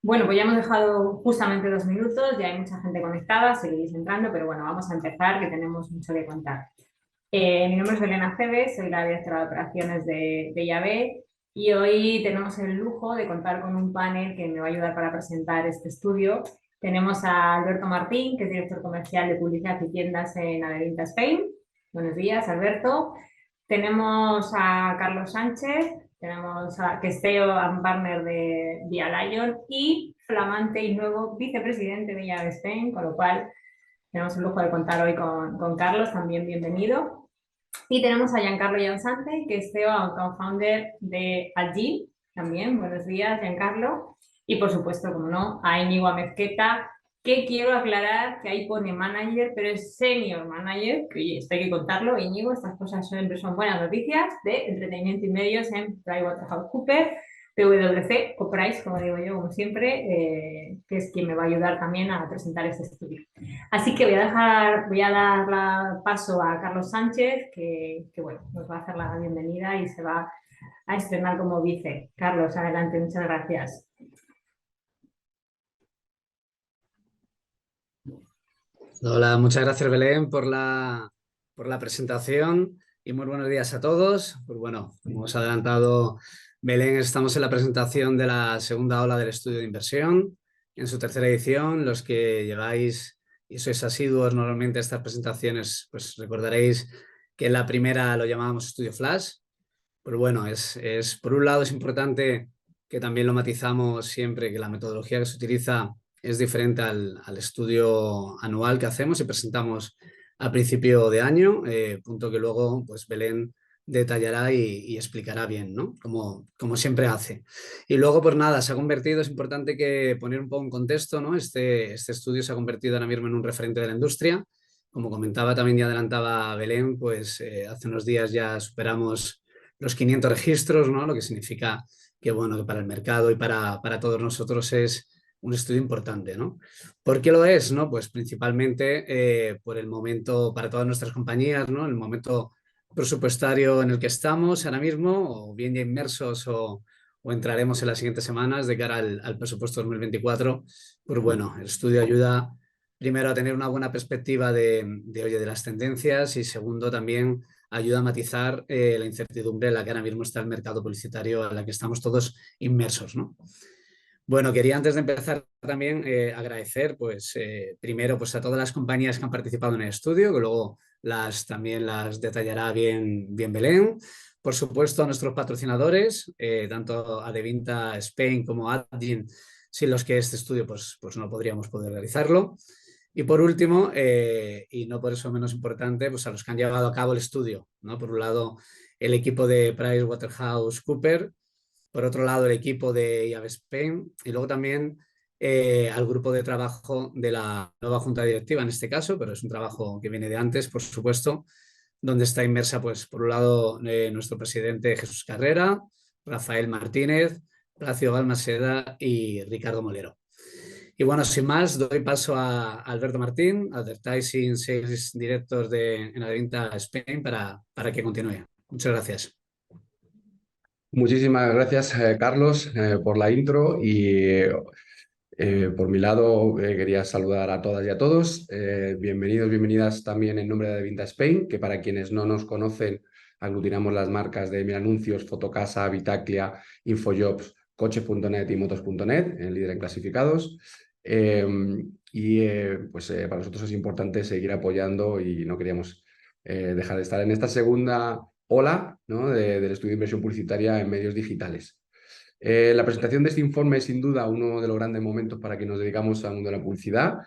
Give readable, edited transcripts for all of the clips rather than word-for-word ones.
Bueno, pues ya hemos dejado justamente 2 minutos, ya hay mucha gente conectada, seguís entrando, pero bueno, vamos a empezar, que tenemos mucho que contar. Mi nombre es Belén Aceves, soy la directora de operaciones de IAB y hoy tenemos el lujo de contar con un panel que me va a ayudar para presentar este estudio. Tenemos a Alberto Martín, que es director comercial de publicidad y tiendas en Adevinta Spain. Buenos días, Alberto. Tenemos a Carlos Sánchez, que es CEO and partner de Via Lion y flamante y nuevo vicepresidente de IAB Spain, con lo cual tenemos el lujo de contar hoy con Carlos, también bienvenido. Y tenemos a Giancarlo Jansante, que es CEO and co-founder de Algi, también. Buenos días, Giancarlo. Y por supuesto, como no, a Íñigo Amezqueta, que quiero aclarar que ahí pone manager, pero es senior manager, que oye, esto hay que contarlo, Íñigo, estas cosas siempre son buenas noticias, de entretenimiento y medios en PricewaterhouseCoopers, PwC, o Price, como digo yo, como siempre, que es quien me va a ayudar también a presentar este estudio. Así que voy a dar paso a Carlos Sánchez, que bueno, nos va a hacer la bienvenida y se va a estrenar como vice. Carlos, adelante, muchas gracias. Hola, muchas gracias Belén por la presentación y muy buenos días a todos. Pues bueno, como os ha adelantado Belén, estamos en la presentación de la segunda ola del estudio de inversión, en su tercera edición. Los que llegáis y sois asiduos normalmente a estas presentaciones, pues recordaréis que en la primera lo llamábamos estudio flash. Pues bueno, por un lado es importante que también lo matizamos siempre, que la metodología que se utiliza es diferente al estudio anual que hacemos y presentamos a principio de año, punto que luego pues Belén detallará y explicará bien, ¿no? Como siempre hace. Y luego, pues nada, se ha convertido, es importante que poner un poco en contexto, ¿no? Este estudio se ha convertido ahora mismo en un referente de la industria. Como comentaba también y adelantaba Belén, pues hace unos días ya superamos los 500 registros, ¿no? Lo que significa que, bueno, que para el mercado y para todos nosotros es un estudio importante, ¿no? ¿Por qué lo es? ¿No? Pues principalmente por el momento, para todas nuestras compañías, ¿no? El momento presupuestario en el que estamos ahora mismo, o bien ya inmersos o entraremos en las siguientes semanas de cara al presupuesto 2024, pues bueno, el estudio ayuda primero a tener una buena perspectiva oye, de las tendencias y segundo también ayuda a matizar la incertidumbre en la que ahora mismo está el mercado publicitario en la que estamos todos inmersos, ¿no? Bueno, quería antes de empezar también agradecer, pues, primero pues, a todas las compañías que han participado en el estudio, que luego también las detallará bien Belén. Por supuesto, a nuestros patrocinadores, tanto Adevinta Spain como Adgin, sin los que este estudio pues no podríamos poder realizarlo. Y por último, y no por eso menos importante, pues a los que han llevado a cabo el estudio, ¿no? Por un lado, el equipo de PricewaterhouseCoopers, por otro lado, el equipo de IAB Spain y luego también al grupo de trabajo de la nueva junta directiva en este caso, pero es un trabajo que viene de antes, por supuesto, donde está inmersa, pues, por un lado, nuestro presidente Jesús Carrera, Rafael Martínez, Plácido Balmaseda y Ricardo Molero. Y bueno, sin más, doy paso a Alberto Martín, Advertising Sales Director en Adevinta Spain, para que continúe. Muchas gracias. Muchísimas gracias, Carlos, por la intro y por mi lado quería saludar a todas y a todos. Bienvenidos, bienvenidas también en nombre de Adevinta Spain, que para quienes no nos conocen, aglutinamos las marcas de Milanuncios, Fotocasa, Vitaclia, Infojobs, Coches.net y Motos.net, el líder en clasificados. Para nosotros es importante seguir apoyando y no queríamos dejar de estar en esta segunda ola, ¿no? Del estudio de inversión publicitaria en medios digitales. La presentación de este informe es sin duda uno de los grandes momentos para que nos dedicamos al mundo de la publicidad.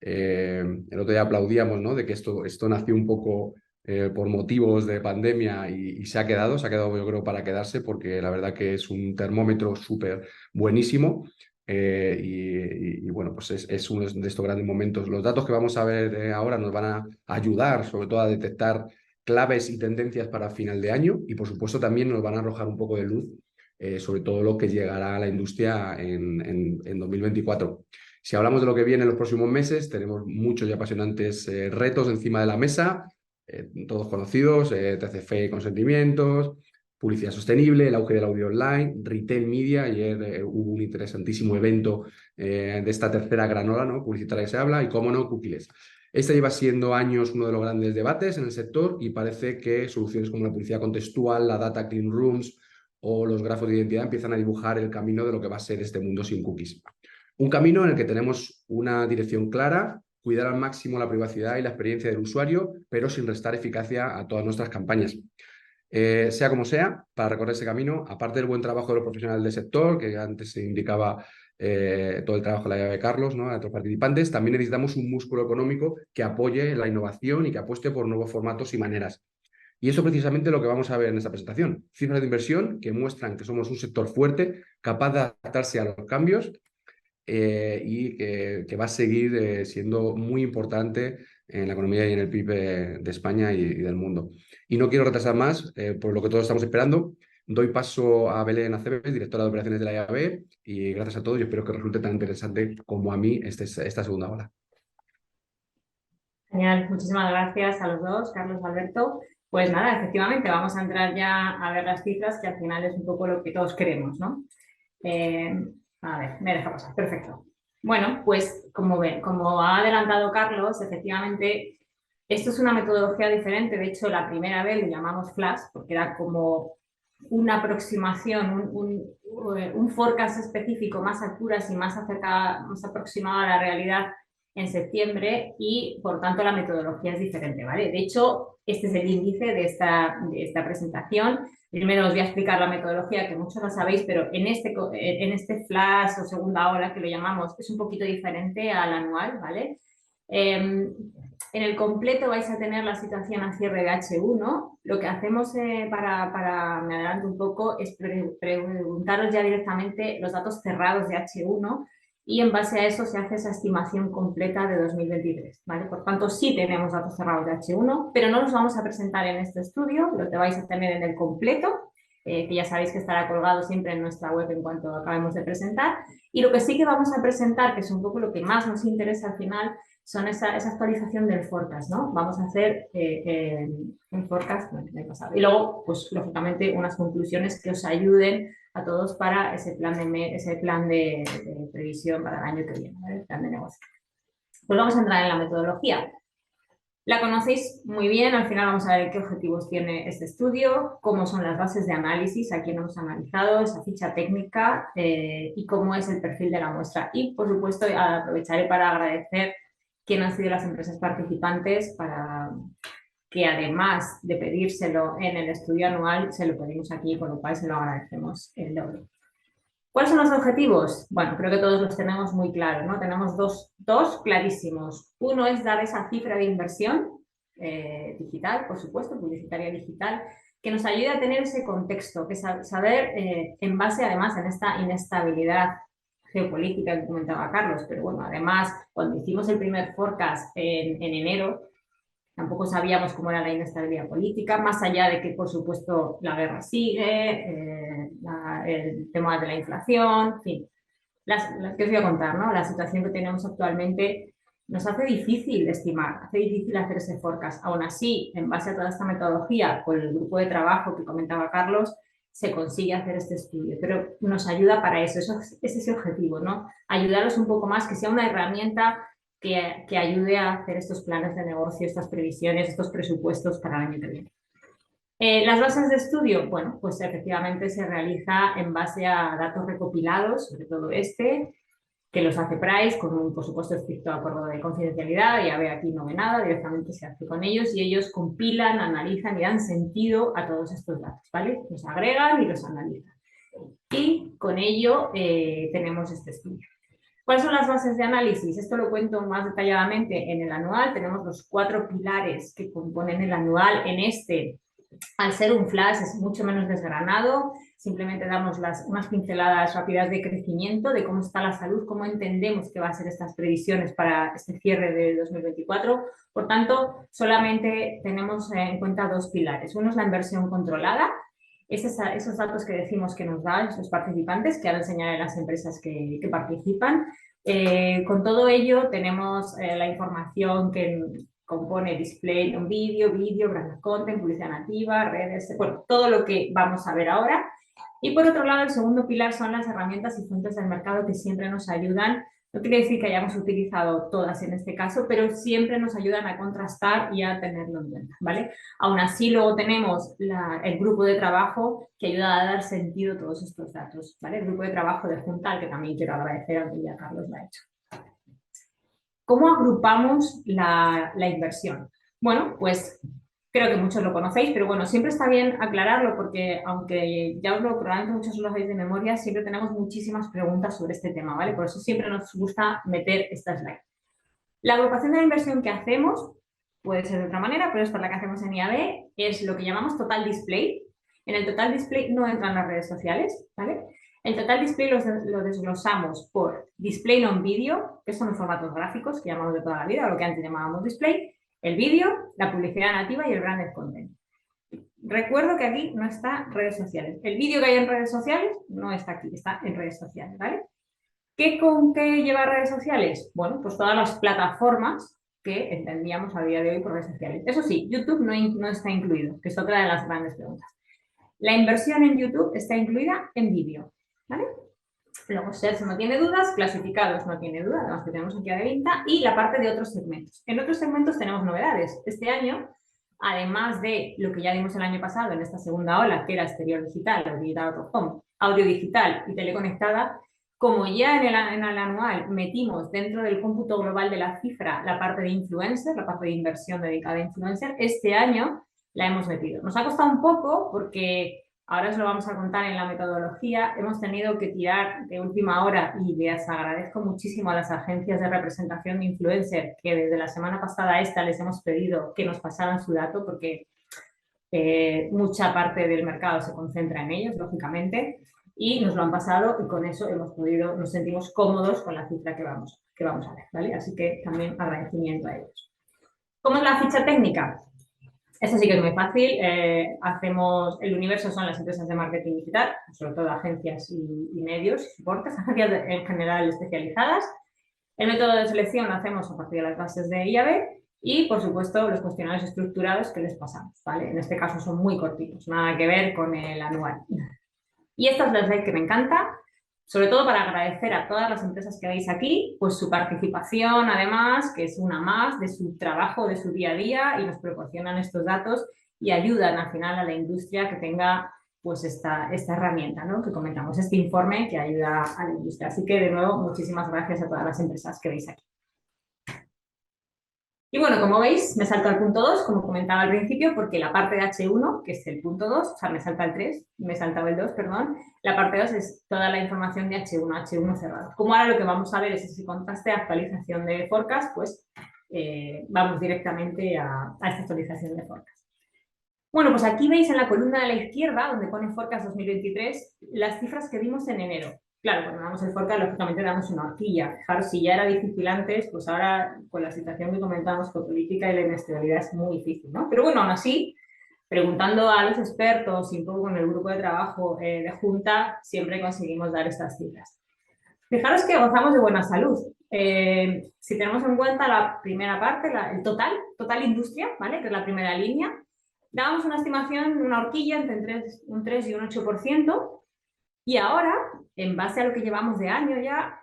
El otro día aplaudíamos, ¿no? De que esto nació un poco por motivos de pandemia y se ha quedado yo creo para quedarse porque la verdad que es un termómetro súper buenísimo. Bueno, pues es uno de estos grandes momentos. Los datos que vamos a ver ahora nos van a ayudar sobre todo a detectar claves y tendencias para final de año y por supuesto también nos van a arrojar un poco de luz sobre todo lo que llegará a la industria en 2024. Si hablamos de lo que viene en los próximos meses, tenemos muchos y apasionantes retos encima de la mesa, todos conocidos, TCF consentimientos, publicidad sostenible, el auge del audio online, retail media. Ayer hubo un interesantísimo evento de esta tercera gran ola, ¿no?, publicitaria que se habla, y cómo no, cookies. Este lleva siendo años uno de los grandes debates en el sector y parece que soluciones como la publicidad contextual, la data clean rooms o los grafos de identidad empiezan a dibujar el camino de lo que va a ser este mundo sin cookies. Un camino en el que tenemos una dirección clara: cuidar al máximo la privacidad y la experiencia del usuario, pero sin restar eficacia a todas nuestras campañas. Sea como sea, para recorrer ese camino, aparte del buen trabajo de los profesionales del sector, que antes se indicaba todo el trabajo de la llave de Carlos, ¿no?, a otros participantes, también necesitamos un músculo económico que apoye la innovación y que apueste por nuevos formatos y maneras. Y eso precisamente es lo que vamos a ver en esta presentación. Cifras de inversión que muestran que somos un sector fuerte, capaz de adaptarse a los cambios y que va a seguir siendo muy importante en la economía y en el PIB de España y del mundo. Y no quiero retrasar más, por lo que todos estamos esperando. Doy paso a Belén Aceves, directora de operaciones de la IAB, y gracias a todos y espero que resulte tan interesante como a mí esta segunda ola. Genial, muchísimas gracias a los dos, Carlos, Alberto. Pues nada, efectivamente, vamos a entrar ya a ver las cifras, que al final es un poco lo que todos queremos, ¿no? A ver, me deja pasar, perfecto. Bueno, pues como ha adelantado Carlos, efectivamente, esto es una metodología diferente. De hecho, la primera vez lo llamamos Flash, porque era como una aproximación, un forecast específico más alturas y más aproximado a la realidad en septiembre, y por tanto la metodología es diferente, ¿vale? De hecho, este es el índice de esta presentación. Primero os voy a explicar la metodología, que muchos la sabéis, pero en este flash o segunda ola, que lo llamamos, es un poquito diferente al anual, ¿vale? En el completo vais a tener la situación a cierre de H1. Lo que hacemos me adelanto un poco, es preguntaros ya directamente los datos cerrados de H1, y en base a eso se hace esa estimación completa de 2023, ¿vale? Por tanto, sí tenemos datos cerrados de H1, pero no los vamos a presentar en este estudio, lo que vais a tener en el completo, que ya sabéis que estará colgado siempre en nuestra web en cuanto acabemos de presentar. Y lo que sí que vamos a presentar, que es un poco lo que más nos interesa al final, son esa actualización del forecast, ¿no? Vamos a hacer un forecast del pasado. Y luego, pues, lógicamente, unas conclusiones que os ayuden a todos para ese plan de previsión para el año que viene, ¿vale? El plan de negocio. Pues vamos a entrar en la metodología. La conocéis muy bien, al final vamos a ver qué objetivos tiene este estudio, cómo son las bases de análisis, a quién hemos analizado, esa ficha técnica y cómo es el perfil de la muestra. Y, por supuesto, aprovecharé para agradecer quién han sido las empresas participantes, para que además de pedírselo en el estudio anual, se lo pedimos aquí, con lo cual se lo agradecemos el doble. ¿Cuáles son los objetivos? Bueno, creo que todos los tenemos muy claros, ¿no? Tenemos dos clarísimos. Uno es dar esa cifra de inversión digital, por supuesto, publicitaria digital, que nos ayude a tener ese contexto, que saber, en base además en esta inestabilidad geopolítica que comentaba Carlos, pero bueno, además, cuando hicimos el primer forecast en enero, tampoco sabíamos cómo era la inestabilidad política, más allá de que, por supuesto, la guerra sigue, el tema de la inflación, en fin. Que os voy a contar, ¿no? La situación que tenemos actualmente nos hace difícil estimar, hace difícil hacer ese forecast. Aún así, en base a toda esta metodología, con el grupo de trabajo que comentaba Carlos, se consigue hacer este estudio, pero nos ayuda para eso es ese objetivo, ¿no? Ayudaros un poco más, que sea una herramienta que ayude a hacer estos planes de negocio, estas previsiones, estos presupuestos para el año que viene. Las bases de estudio, bueno, pues efectivamente se realiza en base a datos recopilados, sobre todo que los hace Price con un, por supuesto, estricto acuerdo de confidencialidad. Ya ve, aquí no ve nada, directamente se hace con ellos y ellos compilan, analizan y dan sentido a todos estos datos, ¿vale? Los agregan y los analizan. Y con ello tenemos este estudio. ¿Cuáles son las bases de análisis? Esto lo cuento más detalladamente en el anual. Tenemos los 4 pilares que componen el anual. Al ser un flash, es mucho menos desgranado. Simplemente damos unas pinceladas rápidas de crecimiento, de cómo está la salud, cómo entendemos que va a ser estas previsiones para este cierre de 2024. Por tanto, solamente tenemos en cuenta 2 pilares. Uno es la inversión controlada. Esos datos que decimos que nos dan los participantes, que ahora enseñaré a las empresas que participan. Con todo ello tenemos la información compone display en vídeo, branded content, publicidad nativa, redes, bueno, todo lo que vamos a ver ahora. Y por otro lado, el segundo pilar son las herramientas y fuentes del mercado que siempre nos ayudan. No quiere decir que hayamos utilizado todas en este caso, pero siempre nos ayudan a contrastar y a tenerlo en cuenta, ¿vale? Aún así, luego tenemos el grupo de trabajo que ayuda a dar sentido a todos estos datos, ¿vale? El grupo de trabajo de Juntal, que también quiero agradecer, aunque ya Carlos lo ha hecho. ¿Cómo agrupamos la inversión? Bueno, pues creo que muchos lo conocéis, pero bueno, siempre está bien aclararlo porque aunque ya os lo probablemente muchos lo sabéis de memoria, siempre tenemos muchísimas preguntas sobre este tema, ¿vale? Por eso siempre nos gusta meter esta slide. La agrupación de la inversión que hacemos puede ser de otra manera, pero esta es la que hacemos en IAB, es lo que llamamos total display. En el total display no entran las redes sociales, ¿vale? El total display lo desglosamos por display non video, que son los formatos gráficos que llamamos de toda la vida, o lo que antes llamábamos display, el vídeo, la publicidad nativa y el branded content. Recuerdo que aquí no está redes sociales. El vídeo que hay en redes sociales no está aquí, está en redes sociales, ¿vale? ¿Con qué lleva redes sociales? Bueno, pues todas las plataformas que entendíamos a día de hoy por redes sociales. Eso sí, YouTube no está incluido, que es otra de las grandes preguntas. La inversión en YouTube está incluida en vídeo, ¿vale? Luego, Search no tiene dudas, clasificados no tiene dudas, además que tenemos aquí a de venta, y la parte de otros segmentos. En otros segmentos tenemos novedades. Este año, además de lo que ya vimos el año pasado en esta segunda ola, que era exterior digital, o digital out of home, audio digital y teleconectada, como ya en el anual metimos dentro del cómputo global de la cifra la parte de influencer, la parte de inversión dedicada a influencer, este año la hemos metido. Nos ha costado un poco porque, ahora os lo vamos a contar en la metodología, hemos tenido que tirar de última hora y les agradezco muchísimo a las agencias de representación de influencer que desde la semana pasada a esta les hemos pedido que nos pasaran su dato porque mucha parte del mercado se concentra en ellos, lógicamente, y nos lo han pasado y con eso nos sentimos cómodos con la cifra que vamos a ver, ¿vale? Así que también agradecimiento a ellos. ¿Cómo es la ficha técnica? Esto sí que es muy fácil. El universo son las empresas de marketing digital, sobre todo agencias y medios y soportes, agencias en general especializadas. El método de selección lo hacemos a partir de las bases de IAB y, por supuesto, los cuestionarios estructurados que les pasamos, ¿vale? En este caso son muy cortitos, nada que ver con el anual. Y esta es la slide que me encanta, sobre todo para agradecer a todas las empresas que veis aquí, pues su participación, además, que es una más de su trabajo, de su día a día, y nos proporcionan estos datos y ayudan al final a la industria que tenga pues esta herramienta, ¿no? Que comentamos, este informe que ayuda a la industria. Así que, de nuevo, muchísimas gracias a todas las empresas que veis aquí. Y bueno, como veis, me salto al punto 2, como comentaba al principio, porque la parte de H1, que es el punto 2, o sea, me salta el 3, me saltaba el 2, perdón, la parte 2 es toda la información de H1 cerrado. Como ahora lo que vamos a ver es ese contraste, actualización de forecast, pues vamos directamente a esta actualización de forecast. Bueno, pues aquí veis en la columna de la izquierda, donde pone forecast 2023, las cifras que vimos en enero. Claro, cuando damos el forecast, lógicamente damos una horquilla. Fijaros, si ya era difícil antes, pues ahora con la situación que comentamos geopolítica y la inestabilidad es muy difícil, ¿no? Pero bueno, aún así, preguntando a los expertos y un poco con el grupo de trabajo de Junta, siempre conseguimos dar estas cifras. Fijaros que gozamos de buena salud. Si tenemos en cuenta la primera parte, el total industria, ¿vale? Que es la primera línea, dábamos una estimación, una horquilla entre un 3 y un 8%, y ahora, en base a lo que llevamos de año ya,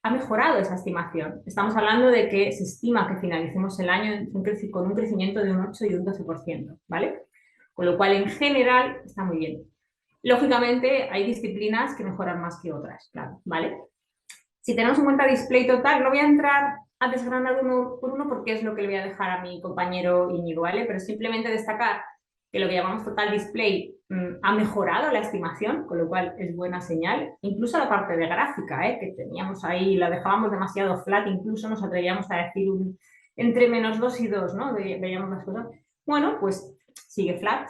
ha mejorado esa estimación. Estamos hablando de que se estima que finalicemos el año con un crecimiento de un 8 y un 12%, ¿vale? Con lo cual, en general, está muy bien. Lógicamente, hay disciplinas que mejoran más que otras, claro, ¿vale? Si tenemos en cuenta display total, no voy a entrar a desgranar uno por uno porque es lo que le voy a dejar a mi compañero Íñigo, ¿vale? Pero simplemente destacar que lo que llamamos total display ha mejorado la estimación, con lo cual es buena señal. Incluso la parte de gráfica, que teníamos ahí, la dejábamos demasiado flat, incluso nos atrevíamos a decir entre -2 y 2, ¿no? Veíamos las cosas. Bueno, pues sigue flat,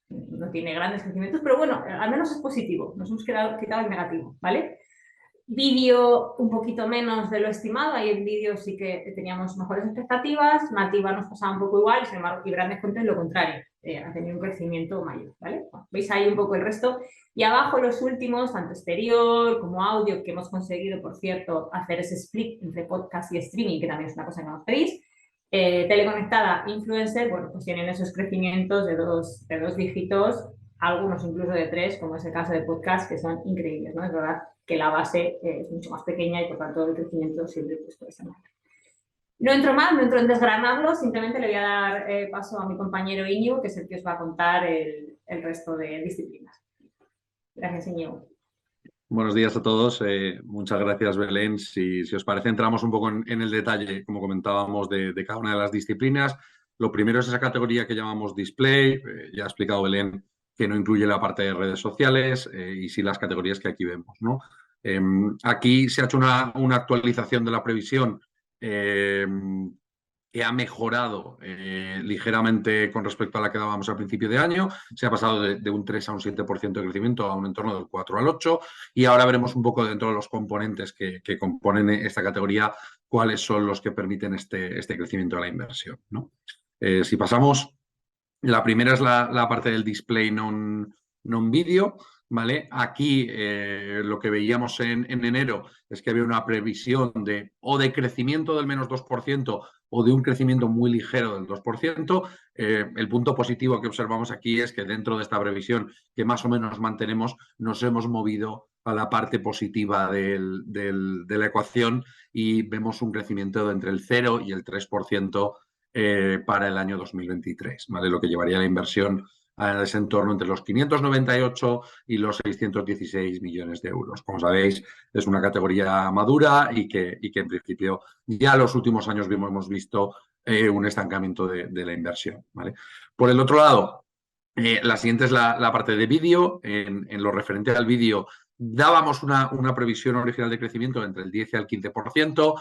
no tiene grandes crecimientos, pero bueno, al menos es positivo, nos hemos quitado el negativo, ¿vale? Vídeo un poquito menos de lo estimado, ahí en vídeo sí que teníamos mejores expectativas, nativa nos pasaba un poco igual, sin embargo, y grandes content lo contrario, ha tenido un crecimiento mayor, ¿vale? Bueno, veis ahí un poco el resto, y abajo los últimos, tanto exterior como audio, que hemos conseguido, por cierto, hacer ese split entre podcast y streaming, que también es una cosa que nos pedís, Teleconectada, influencer, bueno, pues tienen esos crecimientos de dos dígitos, algunos incluso de tres, como es el caso de podcast, que son increíbles, ¿no? Es verdad que la base es mucho más pequeña y por tanto el crecimiento siempre pues, puede ser más. No entro más, no entro en desgranarlo, simplemente le voy a dar paso a mi compañero Íñigo, que es el que os va a contar el resto de disciplinas. Gracias, Íñigo. Buenos días a todos. Muchas gracias, Belén. Si os parece, entramos un poco en el detalle, como comentábamos, de cada una de las disciplinas. Lo primero es esa categoría que llamamos display. Ya ha explicado Belén que no incluye la parte de redes sociales y sí las categorías que aquí vemos, ¿no? Aquí se ha hecho una actualización de la previsión que ha mejorado ligeramente con respecto a la que dábamos al principio de año. Se ha pasado de un 3 a un 7% de crecimiento a un entorno del 4 al 8 y ahora veremos un poco dentro de los componentes que componen esta categoría cuáles son los que permiten este crecimiento de la inversión, ¿no? Si pasamos, la primera es la parte del display non-video. ¿Vale? Aquí lo que veíamos en enero es que había una previsión o de crecimiento del menos 2% o de un crecimiento muy ligero del 2%. El punto positivo que observamos aquí es que dentro de esta previsión que más o menos mantenemos, nos hemos movido a la parte positiva de la ecuación y vemos un crecimiento de entre el 0 y el 3% para el año 2023, ¿vale? Lo que llevaría la inversión a ese entorno entre los 598 y los 616 millones de euros. Como sabéis, es una categoría madura y que en principio ya en los últimos años hemos visto un estancamiento de la inversión, ¿vale? Por el otro lado, la siguiente es la parte de vídeo. En lo referente al vídeo, dábamos una previsión original de crecimiento entre el 10 y el 15%.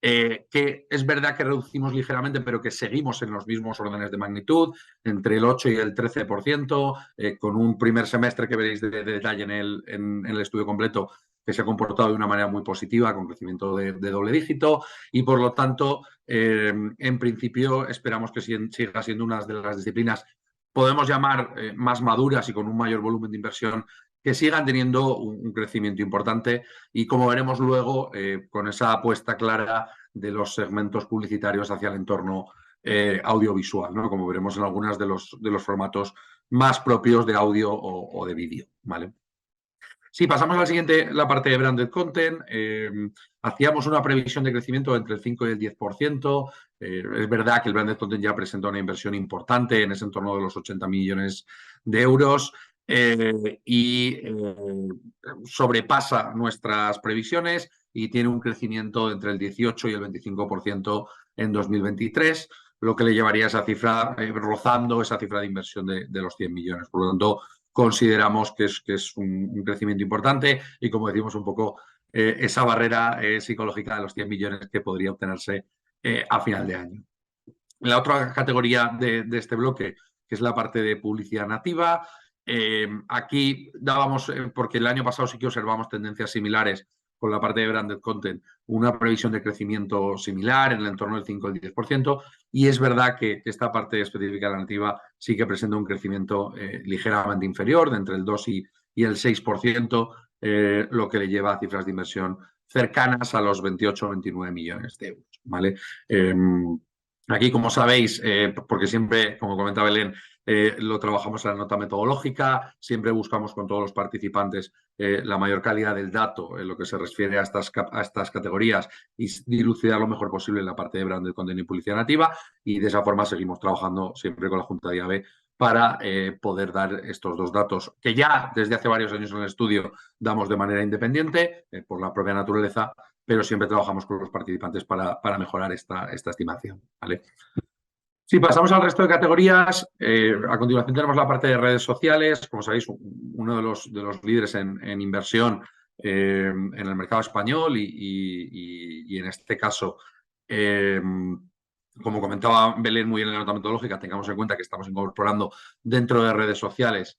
Que es verdad que reducimos ligeramente, pero que seguimos en los mismos órdenes de magnitud, entre el 8 y el 13%, con un primer semestre que veréis de detalle en el estudio completo, que se ha comportado de una manera muy positiva, con crecimiento de doble dígito, y por lo tanto, en principio, esperamos que siga siendo una de las disciplinas, podemos llamar más maduras y con un mayor volumen de inversión, que sigan teniendo un crecimiento importante y como veremos luego, con esa apuesta clara de los segmentos publicitarios hacia el entorno audiovisual, ¿no? Como veremos en algunos de los formatos más propios de audio o de vídeo, ¿vale? Si pasamos a la siguiente, la parte de branded content, hacíamos una previsión de crecimiento entre el 5 y el 10%. Es verdad que el branded content ya presenta una inversión importante en ese entorno de los 80 millones de euros y sobrepasa nuestras previsiones y tiene un crecimiento entre el 18 y el 25% en 2023, lo que le llevaría a esa cifra, rozando esa cifra de inversión de los 100 millones. Por lo tanto, consideramos que es un crecimiento importante y, como decimos, un poco esa barrera psicológica de los 100 millones que podría obtenerse a final de año. La otra categoría de este bloque, que es la parte de publicidad nativa, aquí dábamos, porque el año pasado sí que observamos tendencias similares con la parte de branded content, una previsión de crecimiento similar en el entorno del 5 al 10%, y es verdad que esta parte específica de la nativa sí que presenta un crecimiento ligeramente inferior, de entre el 2 y el 6%, lo que le lleva a cifras de inversión cercanas a los 28 o 29 millones de euros, ¿vale? Aquí, como sabéis, porque siempre, como comentaba Belén, lo trabajamos en la nota metodológica, siempre buscamos con todos los participantes la mayor calidad del dato en lo que se refiere a estas categorías y dilucidar lo mejor posible en la parte de branded content y publicidad nativa, y de esa forma seguimos trabajando siempre con la Junta de IAB para poder dar estos dos datos que ya desde hace varios años en el estudio damos de manera independiente por la propia naturaleza, pero siempre trabajamos con los participantes para mejorar esta estimación, ¿vale? Si pasamos al resto de categorías, a continuación tenemos la parte de redes sociales. Como sabéis, uno de los líderes en inversión en el mercado español y en este caso, como comentaba Belén muy bien en la nota metodológica, tengamos en cuenta que estamos incorporando dentro de redes sociales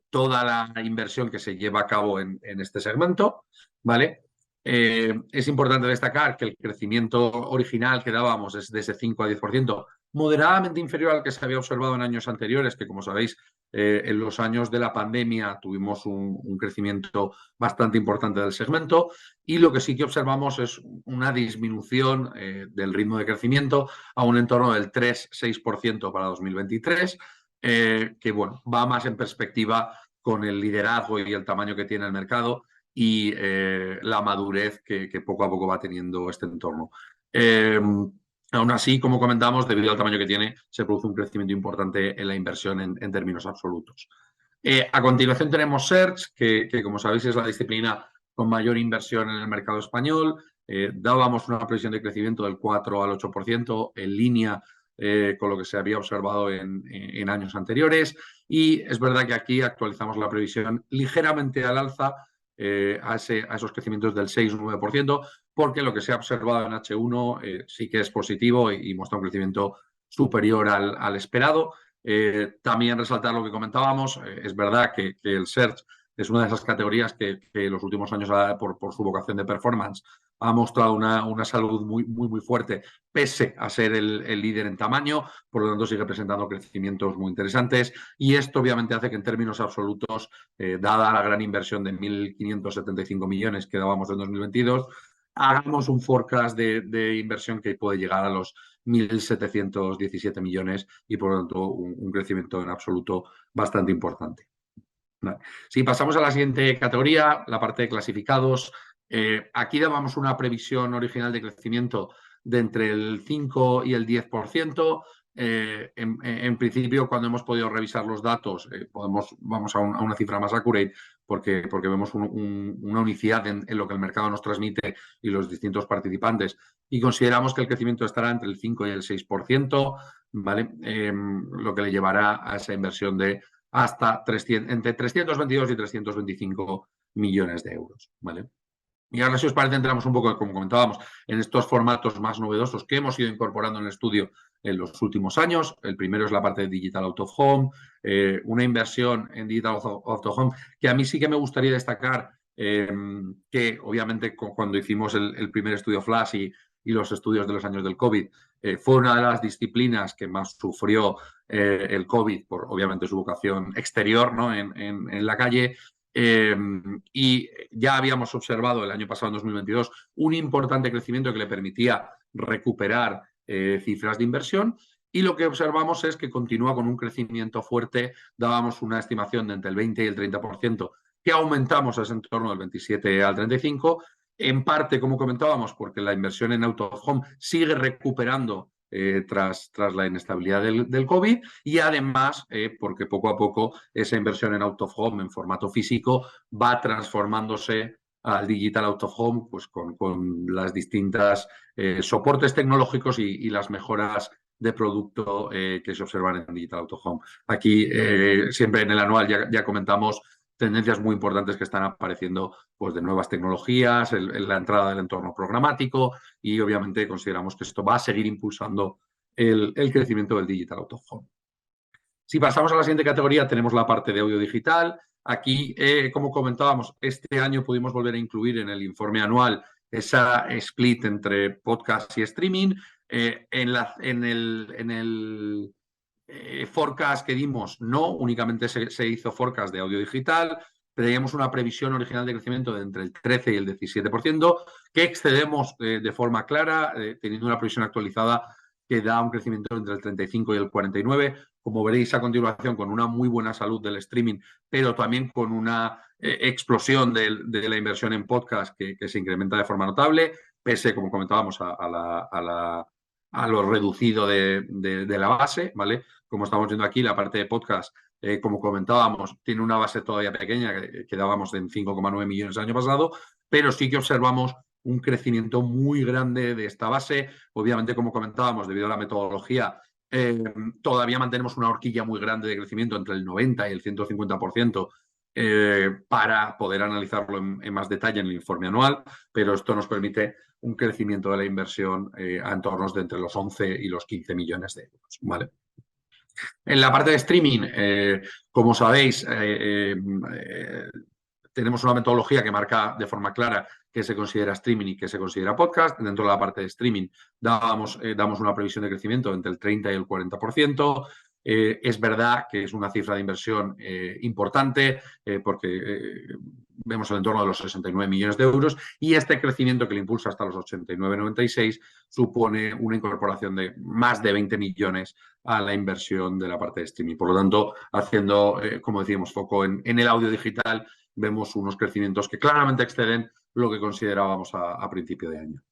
toda la inversión que se lleva a cabo en este segmento, ¿vale? Es importante destacar que el crecimiento original que dábamos es de ese 5 a 10%, moderadamente inferior al que se había observado en años anteriores, que como sabéis, en los años de la pandemia tuvimos un crecimiento bastante importante del segmento, y lo que sí que observamos es una disminución del ritmo de crecimiento a un entorno del 3-6% para 2023, que bueno, va más en perspectiva con el liderazgo y el tamaño que tiene el mercado y la madurez que poco a poco va teniendo este entorno. Aún así, como comentamos, debido al tamaño que tiene, se produce un crecimiento importante en la inversión en términos absolutos. A continuación tenemos Search, que como sabéis es la disciplina con mayor inversión en el mercado español. Dábamos una previsión de crecimiento del 4 al 8%, en línea con lo que se había observado en años anteriores. Y es verdad que aquí actualizamos la previsión ligeramente al alza a esos crecimientos del 6-9%, porque lo que se ha observado en H1 sí que es positivo y muestra un crecimiento superior al esperado. También resaltar lo que comentábamos, es verdad que el Search es una de esas categorías que en los últimos años, por su vocación de performance, ha mostrado una salud muy fuerte, pese a ser el líder en tamaño, por lo tanto sigue presentando crecimientos muy interesantes, y esto obviamente hace que en términos absolutos, dada la gran inversión de 1.575 millones que dábamos en 2022, hagamos un forecast de inversión que puede llegar a los 1.717 millones y por lo tanto un crecimiento en absoluto bastante importante. Vale. Si pasamos a la siguiente categoría, la parte de clasificados, aquí dábamos una previsión original de crecimiento de entre el 5 y el 10%. En principio, cuando hemos podido revisar los datos, vamos a una cifra más accurate porque vemos una unicidad en lo que el mercado nos transmite y los distintos participantes, y consideramos que el crecimiento estará entre el 5 y el 6%, ¿vale? Lo que le llevará a esa inversión de hasta entre 322 y 325 millones de euros, ¿vale? Y ahora, si os parece, entramos un poco, como comentábamos, en estos formatos más novedosos que hemos ido incorporando en el estudio en los últimos años. El primero es la parte de Digital Out of Home, una inversión en Digital Out of Home que a mí sí que me gustaría destacar, que obviamente cuando hicimos el primer estudio Flash y los estudios de los años del COVID, fue una de las disciplinas que más sufrió el COVID por, obviamente, su vocación exterior, ¿no? en la calle. Y ya habíamos observado el año pasado, en 2022, un importante crecimiento que le permitía recuperar cifras de inversión, y lo que observamos es que continúa con un crecimiento fuerte. Dábamos una estimación de entre el 20 y el 30%, que aumentamos a ese entorno del 27 al 35%, en parte, como comentábamos, porque la inversión en Out of Home sigue recuperando tras la inestabilidad del COVID, y además porque poco a poco esa inversión en Out of Home en formato físico va transformándose al Digital Out of Home, pues con las distintas soportes tecnológicos y las mejoras de producto que se observan en Digital Out of Home. Aquí siempre en el anual ya comentamos tendencias muy importantes que están apareciendo, pues, de nuevas tecnologías, la entrada del entorno programático, y obviamente consideramos que esto va a seguir impulsando el crecimiento del Digital Out of Home. Si pasamos a la siguiente categoría, tenemos la parte de audio digital. Aquí, como comentábamos, este año pudimos volver a incluir en el informe anual esa split entre podcast y streaming. En el forecast que dimos, no únicamente se hizo forecast de audio digital, teníamos una previsión original de crecimiento de entre el 13 y el 17%, que excedemos de forma clara, teniendo una previsión actualizada que da un crecimiento entre el 35 y el 49%. Como veréis a continuación, con una muy buena salud del streaming, pero también con una explosión de la inversión en podcast que se incrementa de forma notable, pese, como comentábamos, a lo reducido de la base, ¿vale? Como estamos viendo aquí, la parte de podcast, como comentábamos, tiene una base todavía pequeña, que dábamos en 5,9 millones el año pasado, pero sí que observamos un crecimiento muy grande de esta base. Obviamente, como comentábamos, debido a la metodología, todavía mantenemos una horquilla muy grande de crecimiento entre el 90 y el 150%, para poder analizarlo en más detalle en el informe anual, pero esto nos permite un crecimiento de la inversión a entornos de entre los 11 y los 15 millones de euros, ¿vale? En la parte de streaming, como sabéis, tenemos una metodología que marca de forma clara qué se considera streaming y qué se considera podcast. Dentro de la parte de streaming damos una previsión de crecimiento entre el 30 y el 40%. Es verdad que es una cifra de inversión importante porque vemos el entorno de los 69 millones de euros y este crecimiento que le impulsa hasta los 89,96 supone una incorporación de más de 20 millones a la inversión de la parte de streaming. Por lo tanto, haciendo, como decíamos, foco en el audio digital, vemos unos crecimientos que claramente exceden lo que considerábamos a principio de año.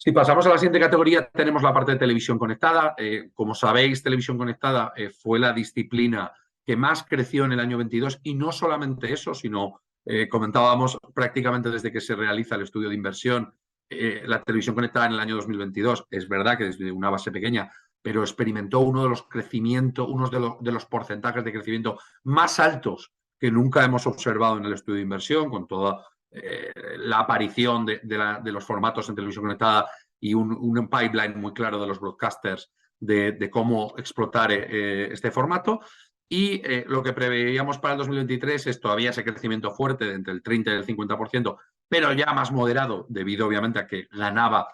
Si pasamos a la siguiente categoría, tenemos la parte de televisión conectada. Como sabéis, televisión conectada fue la disciplina que más creció en el año 22 y no solamente eso, sino comentábamos prácticamente desde que se realiza el estudio de inversión, la televisión conectada en el año 2022. Es verdad que desde una base pequeña, pero experimentó uno de los crecimientos, uno de los porcentajes de crecimiento más altos que nunca hemos observado en el estudio de inversión, con toda la aparición de los formatos en televisión conectada y un pipeline muy claro de los broadcasters de cómo explotar este formato. Y lo que preveíamos para el 2023 es todavía ese crecimiento fuerte de entre el 30 y el 50%, pero ya más moderado debido obviamente a que ganaba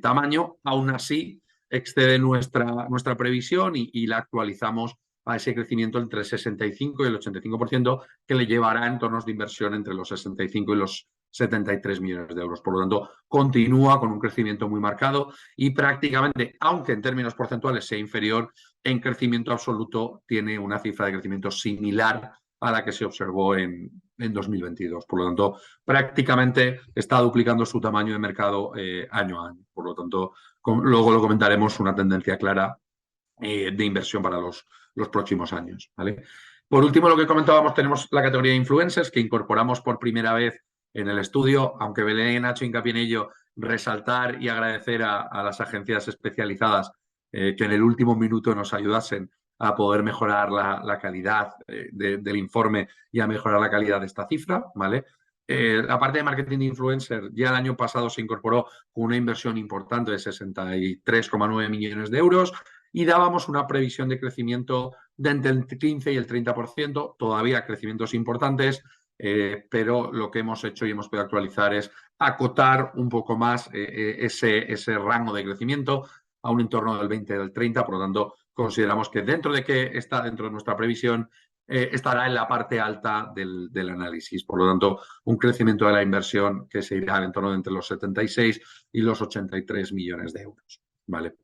tamaño. Aún así, excede nuestra previsión y la actualizamos a ese crecimiento entre el 65 y el 85%, que le llevará en tornos de inversión entre los 65 y los 73 millones de euros. Por lo tanto, continúa con un crecimiento muy marcado y prácticamente, aunque en términos porcentuales sea inferior, en crecimiento absoluto tiene una cifra de crecimiento similar a la que se observó en 2022. Por lo tanto, prácticamente está duplicando su tamaño de mercado año a año. Por lo tanto, luego lo comentaremos, una tendencia clara de inversión para los próximos años, ¿vale? Por último, lo que comentábamos, tenemos la categoría de influencers que incorporamos por primera vez en el estudio, aunque Belén ha hecho hincapié en ello, resaltar y agradecer a las agencias especializadas que en el último minuto nos ayudasen a poder mejorar la calidad del informe y a mejorar la calidad de esta cifra, ¿vale? La parte de marketing de influencer ya el año pasado se incorporó con una inversión importante de 63,9 millones de euros y dábamos una previsión de crecimiento de entre el 15 y el 30%, todavía crecimientos importantes, pero lo que hemos hecho y hemos podido actualizar es acotar un poco más ese rango de crecimiento a un entorno del 20 y del 30%, por lo tanto consideramos que dentro de que está dentro de nuestra previsión estará en la parte alta del análisis. Por lo tanto, un crecimiento de la inversión que se irá al entorno de entre los 76 y los 83 millones de euros, ¿vale?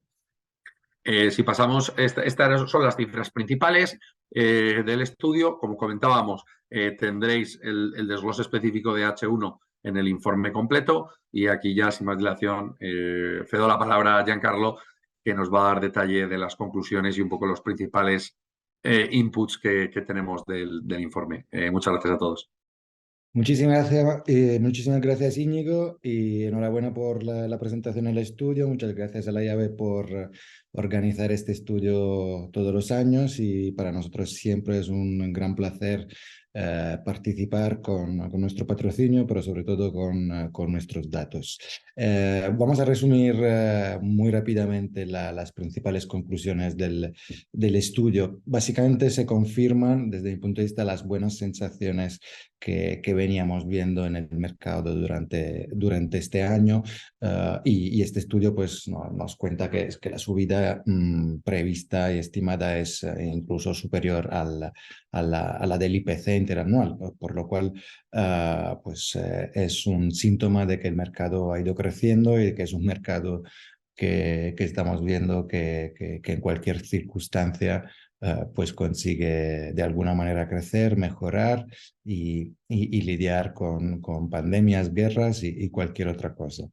Si pasamos, estas son las cifras principales del estudio. Como comentábamos, tendréis el desglose específico de H1 en el informe completo y aquí ya sin más dilación cedo la palabra a Giancarlo, que nos va a dar detalle de las conclusiones y un poco los principales inputs que tenemos del informe. Muchas gracias a todos. Muchísimas gracias Íñigo y enhorabuena por la presentación del estudio. Muchas gracias a la llave por organizar este estudio todos los años y para nosotros siempre es un gran placer participar con nuestro patrocinio, pero sobre todo con nuestros datos. Vamos a resumir muy rápidamente las principales conclusiones del estudio. Básicamente se confirman desde mi punto de vista las buenas sensaciones que veníamos viendo en el mercado durante este año y este estudio pues nos cuenta que la subida prevista y estimada es incluso superior a la del IPC interanual, por lo cual es un síntoma de que el mercado ha ido creciendo y que es un mercado que estamos viendo que en cualquier circunstancia pues consigue de alguna manera crecer, mejorar y lidiar con pandemias, guerras y cualquier otra cosa.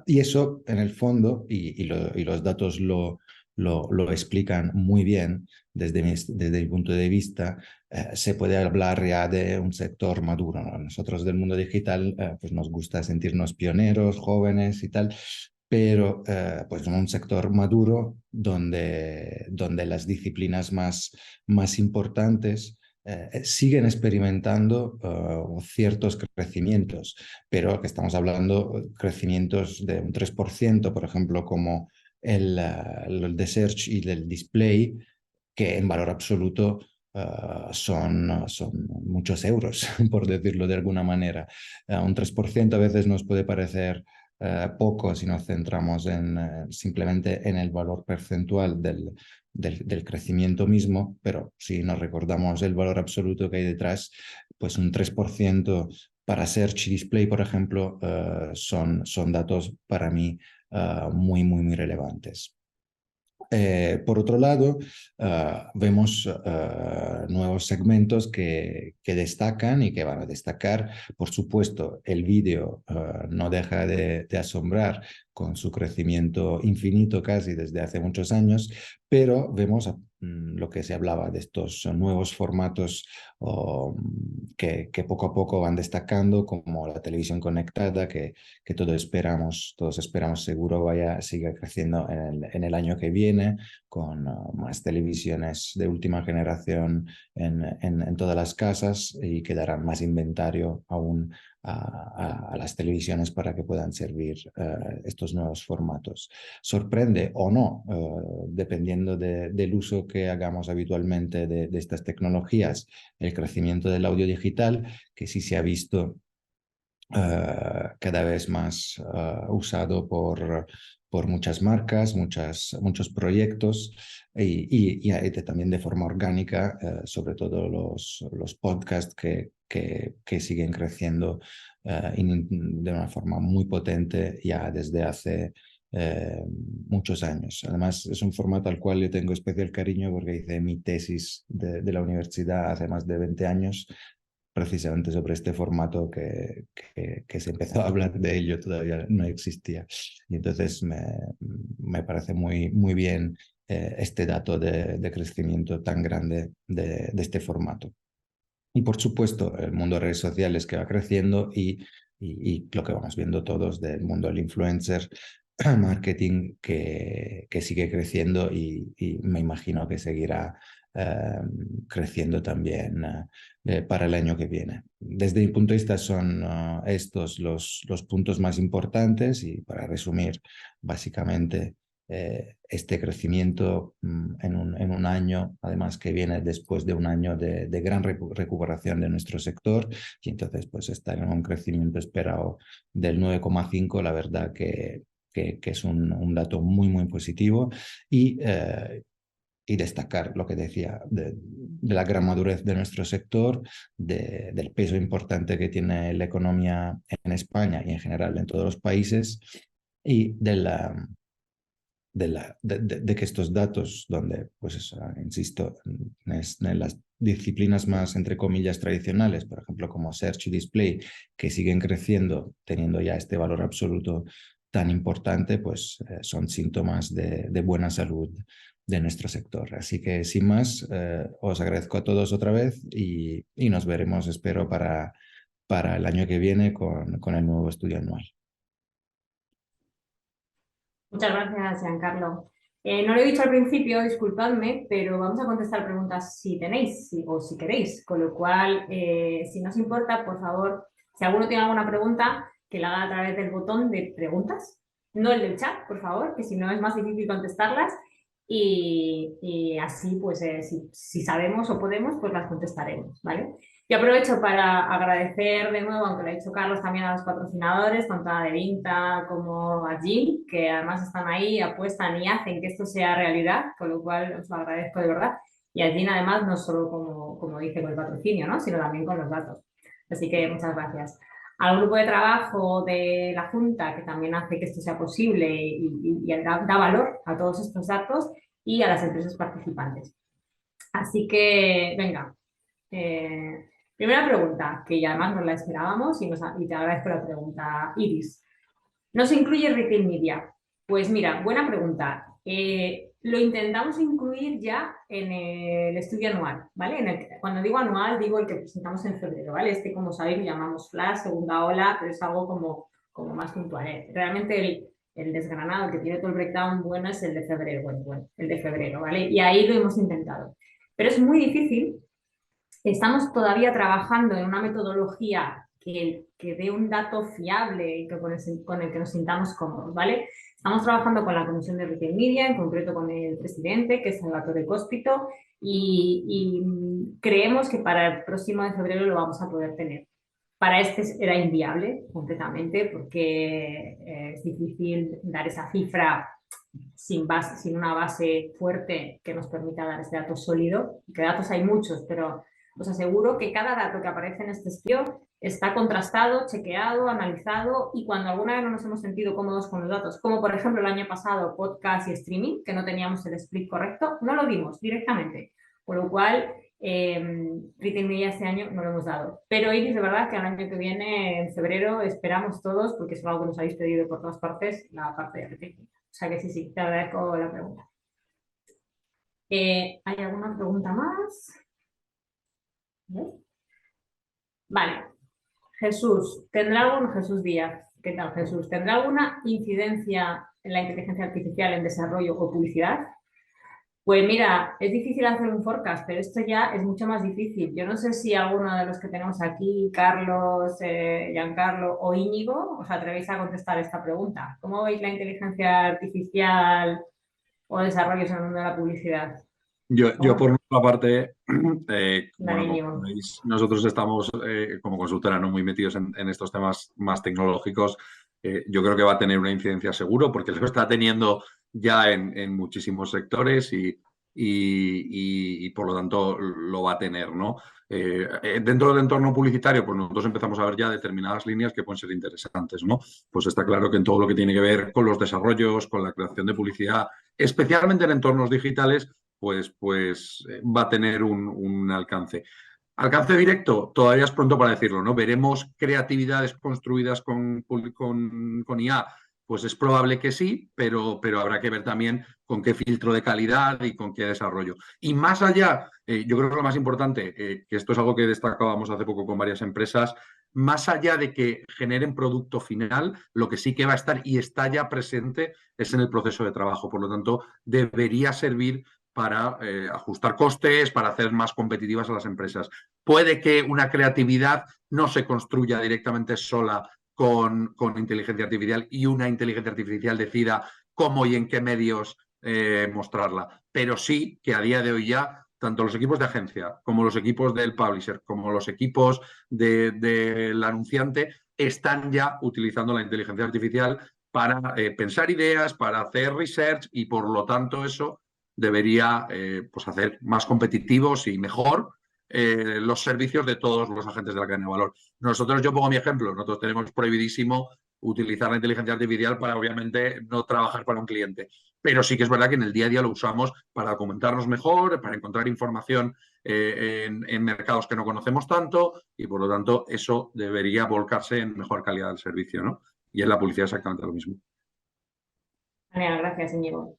Y eso en el fondo, y los datos lo explican muy bien desde mi punto de vista, se puede hablar ya de un sector maduro, ¿no? Nosotros del mundo digital pues nos gusta sentirnos pioneros, jóvenes y tal, pero pues en un sector maduro donde las disciplinas más importantes siguen experimentando ciertos crecimientos, pero que estamos hablando crecimientos de un 3%, por ejemplo, como el de Search y del Display, que en valor absoluto son muchos euros, por decirlo de alguna manera. Un 3% a veces nos puede parecer poco si nos centramos simplemente en el valor percentual del crecimiento mismo, pero si nos recordamos el valor absoluto que hay detrás, pues un 3% para Search y Display, por ejemplo, son datos para mí muy, muy, muy relevantes. Por otro lado, vemos nuevos segmentos que destacan y que van a destacar. Por supuesto, el vídeo no deja de asombrar con su crecimiento infinito casi desde hace muchos años, pero vemos lo que se hablaba de estos nuevos formatos que poco a poco van destacando, como la televisión conectada, que todos esperamos seguro siga creciendo en el año que viene, con más televisiones de última generación en todas las casas y que darán más inventario aún a las televisiones para que puedan servir estos nuevos formatos. Sorprende o no, dependiendo del uso que hagamos habitualmente de estas tecnologías, el crecimiento del audio digital, que sí se ha visto cada vez más usado por muchas marcas, muchos proyectos y también de forma orgánica, sobre todo los podcasts que siguen creciendo de una forma muy potente ya desde hace muchos años. Además, es un formato al cual yo tengo especial cariño porque hice mi tesis de la universidad hace más de 20 años precisamente sobre este formato que se empezó a hablar de ello, todavía no existía. Y entonces me parece muy, muy bien este dato de crecimiento tan grande de este formato. Y por supuesto, el mundo de redes sociales que va creciendo y lo que vamos viendo todos del mundo del influencer marketing que sigue creciendo y me imagino que seguirá creciendo también para el año que viene. Desde mi punto de vista son estos los puntos más importantes y para resumir, básicamente este crecimiento en un año, además que viene después de un año de gran recuperación de nuestro sector y entonces pues está en un crecimiento esperado del 9,5, la verdad que es un dato muy, muy positivo y destacar lo que decía de la gran madurez de nuestro sector, del peso importante que tiene la economía en España y en general en todos los países y de que estos datos, donde, pues eso, insisto, en las disciplinas más, entre comillas, tradicionales, por ejemplo, como Search y Display, que siguen creciendo, teniendo ya este valor absoluto tan importante, pues son síntomas de buena salud de nuestro sector. Así que, sin más, os agradezco a todos otra vez y nos veremos, espero, para el año que viene con el nuevo estudio anual. Muchas gracias, Giancarlo. No lo he dicho al principio, disculpadme, pero vamos a contestar preguntas si tenéis o si queréis. Con lo cual, si no os importa, por favor, si alguno tiene alguna pregunta, que la haga a través del botón de preguntas, no el del chat, por favor, que si no es más difícil contestarlas. Y así, pues, si sabemos o podemos, pues las contestaremos, ¿vale? Y aprovecho para agradecer de nuevo, aunque lo ha dicho Carlos, también a los patrocinadores, tanto a Devinta como a Jim, que además están ahí, apuestan y hacen que esto sea realidad, con lo cual os lo agradezco de verdad. Y a Jim, además, no solo como dice con el patrocinio, ¿no? Sino también con los datos. Así que muchas gracias. Al grupo de trabajo de la Junta, que también hace que esto sea posible y da valor a todos estos datos, y a las empresas participantes. Así que, venga. Primera pregunta, que ya además nos la esperábamos y te agradezco la pregunta, Iris. ¿No se incluye retail media? Pues mira, buena pregunta. Lo intentamos incluir ya en el estudio anual, ¿vale? Cuando digo anual, digo el que presentamos en febrero, ¿vale? Este, como sabéis, lo llamamos flash, segunda ola, pero es algo como más puntual, ¿eh? Realmente el desgranado, el que tiene todo el breakdown bueno, es el de febrero, bueno, el de febrero, ¿vale? Y ahí lo hemos intentado. Pero es muy difícil. Estamos todavía trabajando en una metodología que dé un dato fiable y con el que nos sintamos cómodos, ¿vale? Estamos trabajando con la Comisión de Retail Media, en concreto con el presidente, que es Salvatore Cospito, y creemos que para el próximo de febrero lo vamos a poder tener. Para este era inviable completamente porque es difícil dar esa cifra sin base, sin una base fuerte que nos permita dar este dato sólido. Que datos hay muchos, pero os aseguro que cada dato que aparece en este estudio está contrastado, chequeado, analizado, y cuando alguna vez no nos hemos sentido cómodos con los datos, como por ejemplo el año pasado podcast y streaming, que no teníamos el split correcto, no lo dimos directamente. Por lo cual, Retail Media este año no lo hemos dado. Pero Iris, de verdad que el año que viene, en febrero, esperamos todos, porque es algo que nos habéis pedido por todas partes, la parte de Retail Media. O sea que sí, te agradezco la pregunta. ¿Hay alguna pregunta más? Vale. Jesús Díaz. ¿Qué tal, Jesús? ¿Tendrá alguna incidencia en la inteligencia artificial en desarrollo o publicidad? Pues mira, es difícil hacer un forecast, pero esto ya es mucho más difícil. Yo no sé si alguno de los que tenemos aquí, Carlos, Giancarlo o Íñigo, os atrevéis a contestar esta pregunta. ¿Cómo veis la inteligencia artificial o desarrollos en el mundo de la publicidad? Yo por nuestra parte, Dale, como veis, nosotros estamos como consultora no muy metidos en estos temas más tecnológicos. Yo creo que va a tener una incidencia seguro porque lo está teniendo ya en muchísimos sectores y por lo tanto lo va a tener, ¿no? Dentro del entorno publicitario, pues nosotros empezamos a ver ya determinadas líneas que pueden ser interesantes, ¿no? Pues está claro que en todo lo que tiene que ver con los desarrollos, con la creación de publicidad, especialmente en entornos digitales, pues va a tener un alcance. Alcance directo, todavía es pronto para decirlo, ¿no? Veremos creatividades construidas con IA. Pues es probable que sí, pero habrá que ver también con qué filtro de calidad y con qué desarrollo. Y más allá, yo creo que lo más importante, que esto es algo que destacábamos hace poco con varias empresas, más allá de que generen producto final, lo que sí que va a estar y está ya presente es en el proceso de trabajo. Por lo tanto, debería servir para ajustar costes, para hacer más competitivas a las empresas. Puede que una creatividad no se construya directamente sola con inteligencia artificial y una inteligencia artificial decida cómo y en qué medios mostrarla. Pero sí que a día de hoy ya, tanto los equipos de agencia como los equipos del publisher, como los equipos del anunciante, están ya utilizando la inteligencia artificial para pensar ideas, para hacer research y por lo tanto eso debería pues hacer más competitivos y mejor los servicios de todos los agentes de la cadena de valor. Nosotros, yo pongo mi ejemplo, nosotros tenemos prohibidísimo utilizar la inteligencia artificial para obviamente no trabajar para un cliente, pero sí que es verdad que en el día a día lo usamos para documentarnos mejor, para encontrar información en mercados que no conocemos tanto y por lo tanto eso debería volcarse en mejor calidad del servicio, ¿no? Y en la publicidad exactamente lo mismo. Genial, gracias, Íñigo.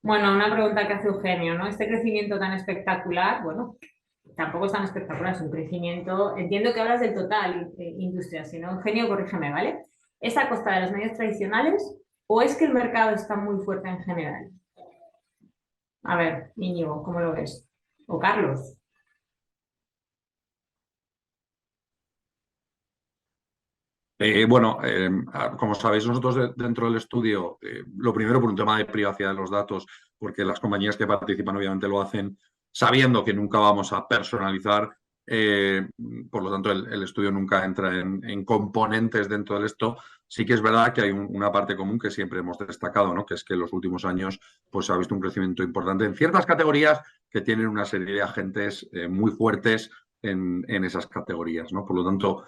Bueno, una pregunta que hace Eugenio, ¿no? Este crecimiento tan espectacular, bueno, tampoco es tan espectacular, es un crecimiento. Entiendo que hablas del total industria, si no, Eugenio, corrígeme, ¿vale? ¿Es a costa de los medios tradicionales o es que el mercado está muy fuerte en general? A ver, Íñigo, ¿cómo lo ves? O Carlos. Bueno, como sabéis, nosotros dentro del estudio, lo primero por un tema de privacidad de los datos, porque las compañías que participan obviamente lo hacen sabiendo que nunca vamos a personalizar, por lo tanto el estudio nunca entra en componentes dentro de esto. Sí que es verdad que hay una parte común que siempre hemos destacado, ¿no? Que es que en los últimos años pues, se ha visto un crecimiento importante en ciertas categorías que tienen una serie de agentes muy fuertes en esas categorías, ¿no? Por lo tanto,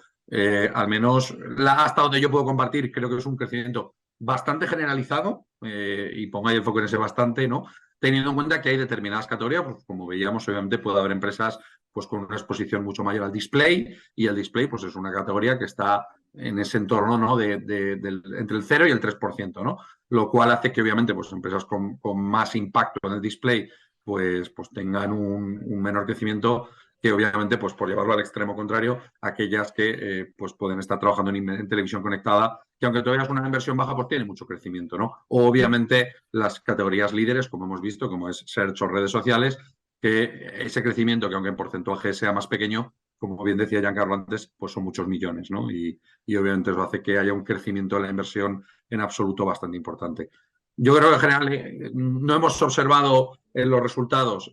al menos hasta donde yo puedo compartir, creo que es un crecimiento bastante generalizado y pongáis el foco en ese bastante, ¿no? Teniendo en cuenta que hay determinadas categorías, pues como veíamos, obviamente puede haber empresas pues con una exposición mucho mayor al display y el display pues es una categoría que está en ese entorno, ¿no? entre el 0 y el 3%, ¿no? Lo cual hace que obviamente pues empresas con más impacto en el display pues tengan un menor crecimiento que obviamente, pues por llevarlo al extremo contrario, aquellas que pues pueden estar trabajando en televisión conectada, que aunque todavía es una inversión baja, pues tiene mucho crecimiento, ¿no? O obviamente las categorías líderes, como hemos visto, como es search o redes sociales, que ese crecimiento, que aunque en porcentaje sea más pequeño, como bien decía Giancarlo antes, pues son muchos millones, ¿no? Y obviamente eso hace que haya un crecimiento de la inversión en absoluto bastante importante. Yo creo que en general no hemos observado en los resultados,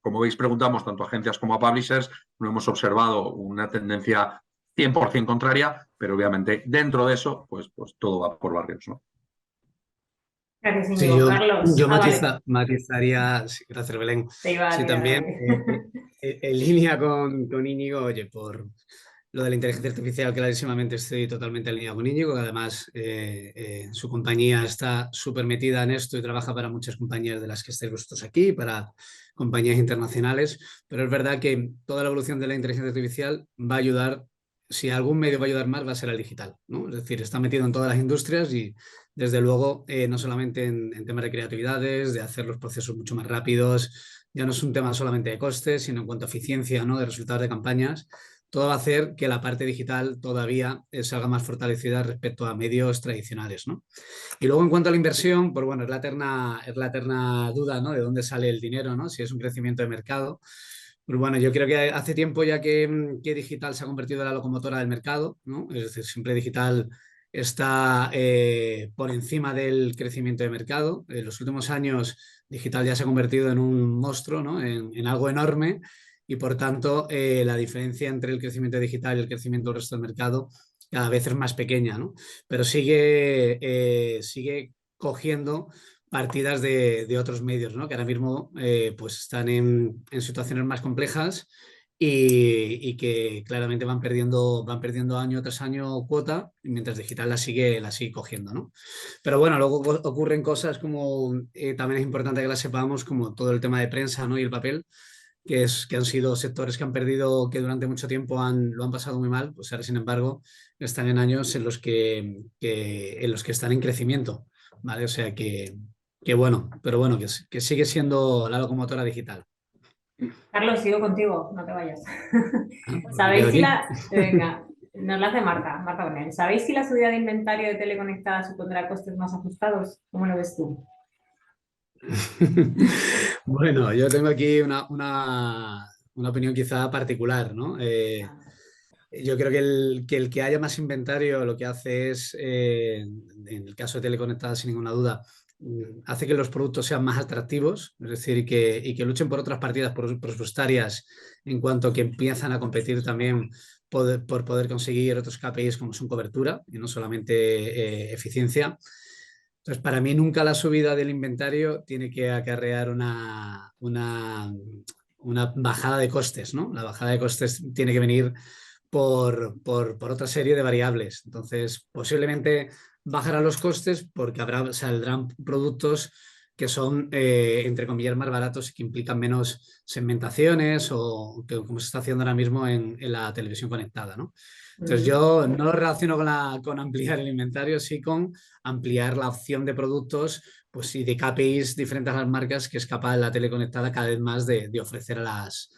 como veis, preguntamos tanto a agencias como a publishers, no hemos observado una tendencia 100% contraria, pero obviamente dentro de eso, pues todo va por barrios, ¿no? Gracias, Sí, Íñigo. Carlos. yo Vale. matizaría, sí, gracias Belén, Te iba a sí, tirar también ahí. en línea con Íñigo, oye, por lo de la inteligencia artificial, clarísimamente estoy totalmente alineado con Íñigo, que además su compañía está súper metida en esto y trabaja para muchas compañías de las que estáis vosotros aquí, para compañías internacionales, pero es verdad que toda la evolución de la inteligencia artificial va a ayudar, si algún medio va a ayudar más, va a ser el digital, ¿no? Es decir, está metido en todas las industrias y desde luego, no solamente en temas de creatividades, de hacer los procesos mucho más rápidos, ya no es un tema solamente de costes, sino en cuanto a eficiencia, ¿no? De resultados de campañas, todo va a hacer que la parte digital todavía salga más fortalecida respecto a medios tradicionales, ¿no? Y luego en cuanto a la inversión, pues bueno, es la eterna duda, ¿no? De dónde sale el dinero, ¿no? Si es un crecimiento de mercado. Pues bueno, yo creo que hace tiempo ya que digital se ha convertido en la locomotora del mercado, ¿no? Es decir, siempre digital está por encima del crecimiento de mercado. En los últimos años, digital ya se ha convertido en un monstruo, ¿no? En algo enorme y por tanto la diferencia entre el crecimiento digital y el crecimiento del resto del mercado cada vez es más pequeña, ¿no? Pero sigue cogiendo partidas de otros medios, ¿no? Que ahora mismo pues están en situaciones más complejas y que claramente van perdiendo año tras año cuota, mientras digital la sigue cogiendo, ¿no? Pero bueno, luego ocurren cosas como, también es importante que las sepamos, como todo el tema de prensa, ¿no? Y el papel, que han sido sectores que han perdido, que durante mucho tiempo lo han pasado muy mal, pues ahora, sin embargo, están en años en los en los que están en crecimiento, ¿vale? O sea que bueno, pero bueno, que sigue siendo la locomotora digital. Carlos, sigo contigo, no te vayas. Pues me ¿Sabéis quedo si aquí. la... Venga, nos la hace Marta Bonel. ¿Sabéis si la subida de inventario de teleconectada supondrá costes más ajustados? ¿Cómo lo ves tú? Bueno, yo tengo aquí una opinión quizá particular, ¿no? Yo creo que el que haya más inventario lo que hace es, en el caso de teleconectadas sin ninguna duda, hace que los productos sean más atractivos, es decir, y que luchen por otras partidas presupuestarias en cuanto que empiezan a competir también por poder conseguir otros KPIs como son cobertura y no solamente eficiencia. Entonces, para mí nunca la subida del inventario tiene que acarrear una bajada de costes, ¿no? La bajada de costes tiene que venir por otra serie de variables. Entonces, posiblemente bajarán los costes porque saldrán productos que son, entre comillas, más baratos y que implican menos segmentaciones o que, como se está haciendo ahora mismo en la televisión conectada, ¿no? Entonces, yo no lo relaciono con ampliar el inventario, sí con ampliar la opción de productos, pues y de KPIs diferentes a las marcas que es capaz la teleconectada cada vez más de ofrecer a las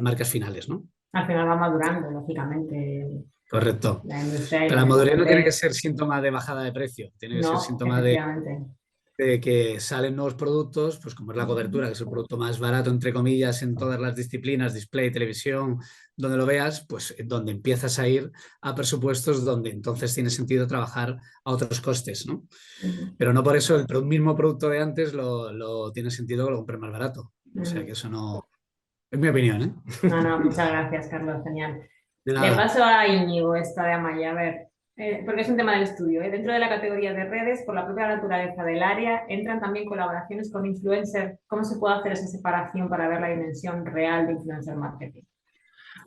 marcas finales, ¿no? Al final va madurando, lógicamente, Correcto. la industria y Pero la la madurez no tiene que gente. ser síntoma de bajada de precio, tiene que ser No, síntoma efectivamente. de que salen nuevos productos, pues como es la cobertura, que es el producto más barato, entre comillas, en todas las disciplinas, display, televisión, donde lo veas, pues donde empiezas a ir a presupuestos donde entonces tiene sentido trabajar a otros costes, ¿no? Pero no por eso el mismo producto de antes lo tiene sentido que lo compres más barato. O sea que eso no... Es mi opinión, ¿eh? No, no, muchas gracias, Carlos, genial. De Le nada. paso a Íñigo esta de Amaya, a ver, porque es un tema del estudio. Dentro de la categoría de redes, por la propia naturaleza del área, entran también colaboraciones con influencers. ¿Cómo se puede hacer esa separación para ver la dimensión real de influencer marketing?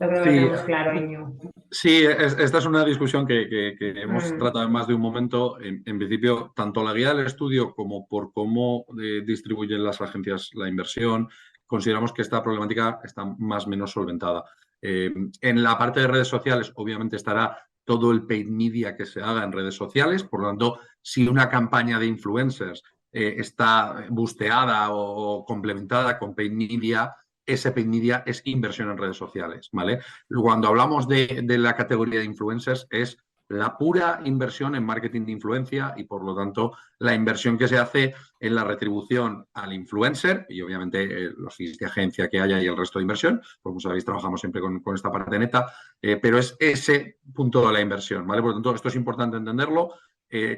Yo creo que lo Sí, tenemos claro, Íñigo. sí, esta es una discusión que hemos tratado en más de un momento. En principio, tanto la guía del estudio como por cómo distribuyen las agencias la inversión, consideramos que esta problemática está más o menos solventada. En la parte de redes sociales, obviamente, estará todo el paid media que se haga en redes sociales. Por lo tanto, si una campaña de influencers está busteada o complementada con paid media, ese paid media es inversión en redes sociales, ¿vale? Cuando hablamos de la categoría de influencers es la pura inversión en marketing de influencia y, por lo tanto, la inversión que se hace en la retribución al influencer y, obviamente, los fees de agencia que haya y el resto de inversión. Como sabéis, trabajamos siempre con esta parte neta, pero es ese punto de la inversión, ¿vale? Por lo tanto, esto es importante entenderlo.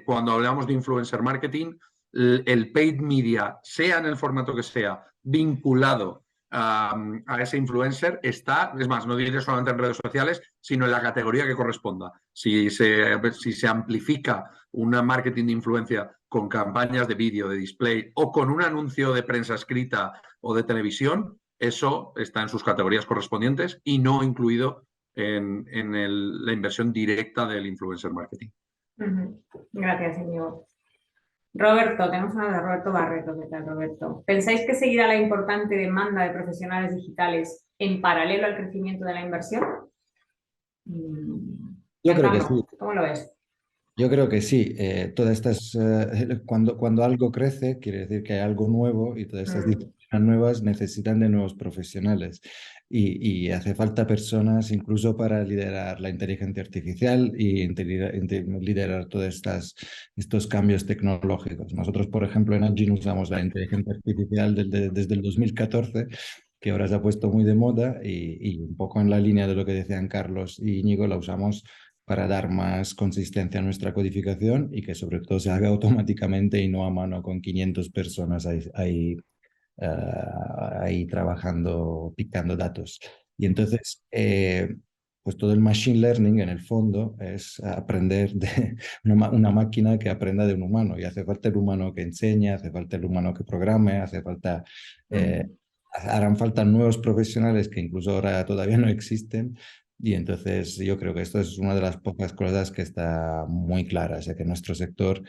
Cuando hablamos de influencer marketing, el paid media, sea en el formato que sea, vinculado a ese influencer, está, es más, no diré solamente en redes sociales, sino en la categoría que corresponda. Si se amplifica un marketing de influencia con campañas de vídeo, de display o con un anuncio de prensa escrita o de televisión, eso está en sus categorías correspondientes y no incluido en la inversión directa del influencer marketing. Gracias, Íñigo. Roberto, tenemos una de Roberto Barreto. ¿Qué tal, Roberto? ¿Pensáis que seguirá la importante demanda de profesionales digitales en paralelo al crecimiento de la inversión? Yo creo que sí. ¿Cómo lo ves? Yo creo que sí. Todas estas, cuando algo crece, quiere decir que hay algo nuevo y todas estas disciplinas nuevas necesitan de nuevos profesionales. Y hace falta personas incluso para liderar la inteligencia artificial y liderar todos estos cambios tecnológicos. Nosotros, por ejemplo, en Engine usamos la inteligencia artificial desde el 2014, que ahora se ha puesto muy de moda y un poco en la línea de lo que decían Carlos y Íñigo, la usamos para dar más consistencia a nuestra codificación y que sobre todo se haga automáticamente y no a mano con 500 personas ahí trabajando, picando datos. Y entonces, pues todo el machine learning en el fondo es aprender de una máquina que aprenda de un humano y hace falta el humano que enseñe, hace falta el humano que programe, hace falta... harán falta nuevos profesionales que incluso ahora todavía no existen. Y entonces yo creo que esto es una de las pocas cosas que está muy clara, o sea, que nuestro sector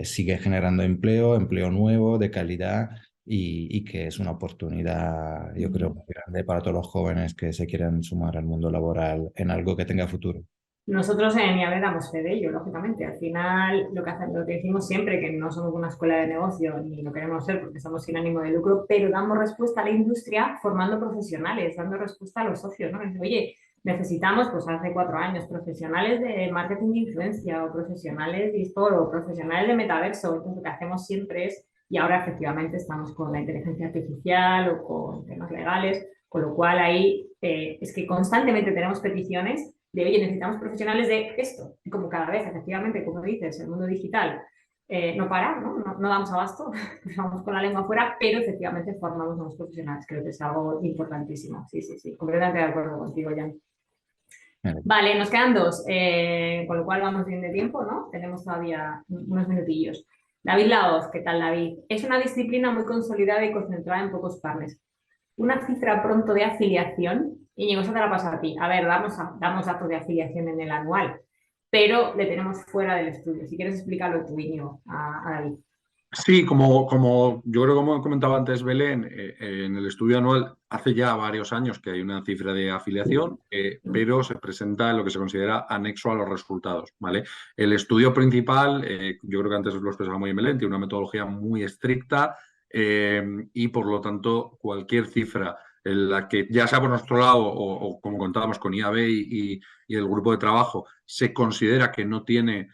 sigue generando empleo nuevo, de calidad y que es una oportunidad, yo creo, muy grande para todos los jóvenes que se quieran sumar al mundo laboral en algo que tenga futuro. Nosotros en IAB damos fe de ello, lógicamente. Al final, lo que decimos siempre, que no somos una escuela de negocio ni lo queremos ser porque somos sin ánimo de lucro, pero damos respuesta a la industria formando profesionales, dando respuesta a los socios, ¿no? Oye, necesitamos, pues hace 4 años, profesionales de marketing de influencia o profesionales de eSport o profesionales de metaverso. Entonces, lo que hacemos siempre es, y ahora efectivamente estamos con la inteligencia artificial o con temas legales, con lo cual ahí es que constantemente tenemos peticiones de, oye, necesitamos profesionales de esto. Y como cada vez, efectivamente, como dices, el mundo digital no para, ¿no? No damos abasto, vamos con la lengua afuera, pero efectivamente formamos nuevos profesionales. Creo que es algo importantísimo. Sí, sí, sí. Completamente de acuerdo contigo, Jan. Vale, nos quedan 2, con lo cual vamos bien de tiempo, ¿no? Tenemos todavía unos minutillos. David Laoz, ¿qué tal, David? Es una disciplina muy consolidada y concentrada en pocos partners. Una cifra pronto de afiliación, Íñigo, eso te la paso a ti. A ver, damos datos de afiliación en el anual, pero le tenemos fuera del estudio. Si quieres explicarlo tú, Íñigo, a David. Sí, como yo creo que como comentaba antes Belén, en el estudio anual hace ya varios años que hay una cifra de afiliación, pero se presenta en lo que se considera anexo a los resultados, ¿vale? El estudio principal, yo creo que antes lo expresaba muy bien Belén, tiene una metodología muy estricta y por lo tanto cualquier cifra en la que ya sea por nuestro lado o como contábamos con IAB y el grupo de trabajo, se considera que no tiene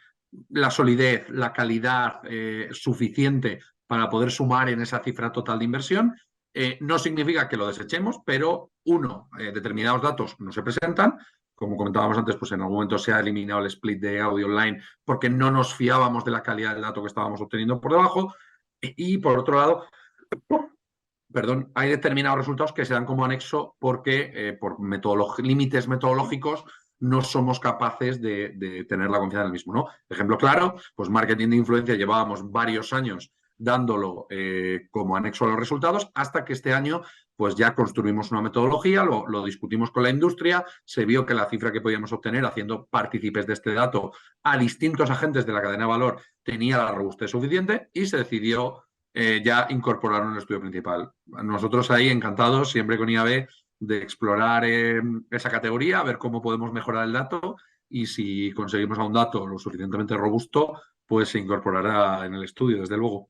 la solidez, la calidad suficiente para poder sumar en esa cifra total de inversión. No significa que lo desechemos, pero determinados datos no se presentan. Como comentábamos antes, pues en algún momento se ha eliminado el split de audio online porque no nos fiábamos de la calidad del dato que estábamos obteniendo por debajo. Y por otro lado, perdón, hay determinados resultados que se dan como anexo porque por límites metodológicos no somos capaces de tener la confianza en el mismo, ¿no? Ejemplo claro, pues marketing de influencia llevábamos varios años dándolo como anexo a los resultados hasta que este año pues ya construimos una metodología, lo discutimos con la industria, se vio que la cifra que podíamos obtener haciendo partícipes de este dato a distintos agentes de la cadena de valor tenía la robustez suficiente y se decidió ya incorporaron en el estudio principal. Nosotros ahí encantados, siempre con IAB, de explorar esa categoría, a ver cómo podemos mejorar el dato y si conseguimos a un dato lo suficientemente robusto, pues se incorporará en el estudio, desde luego.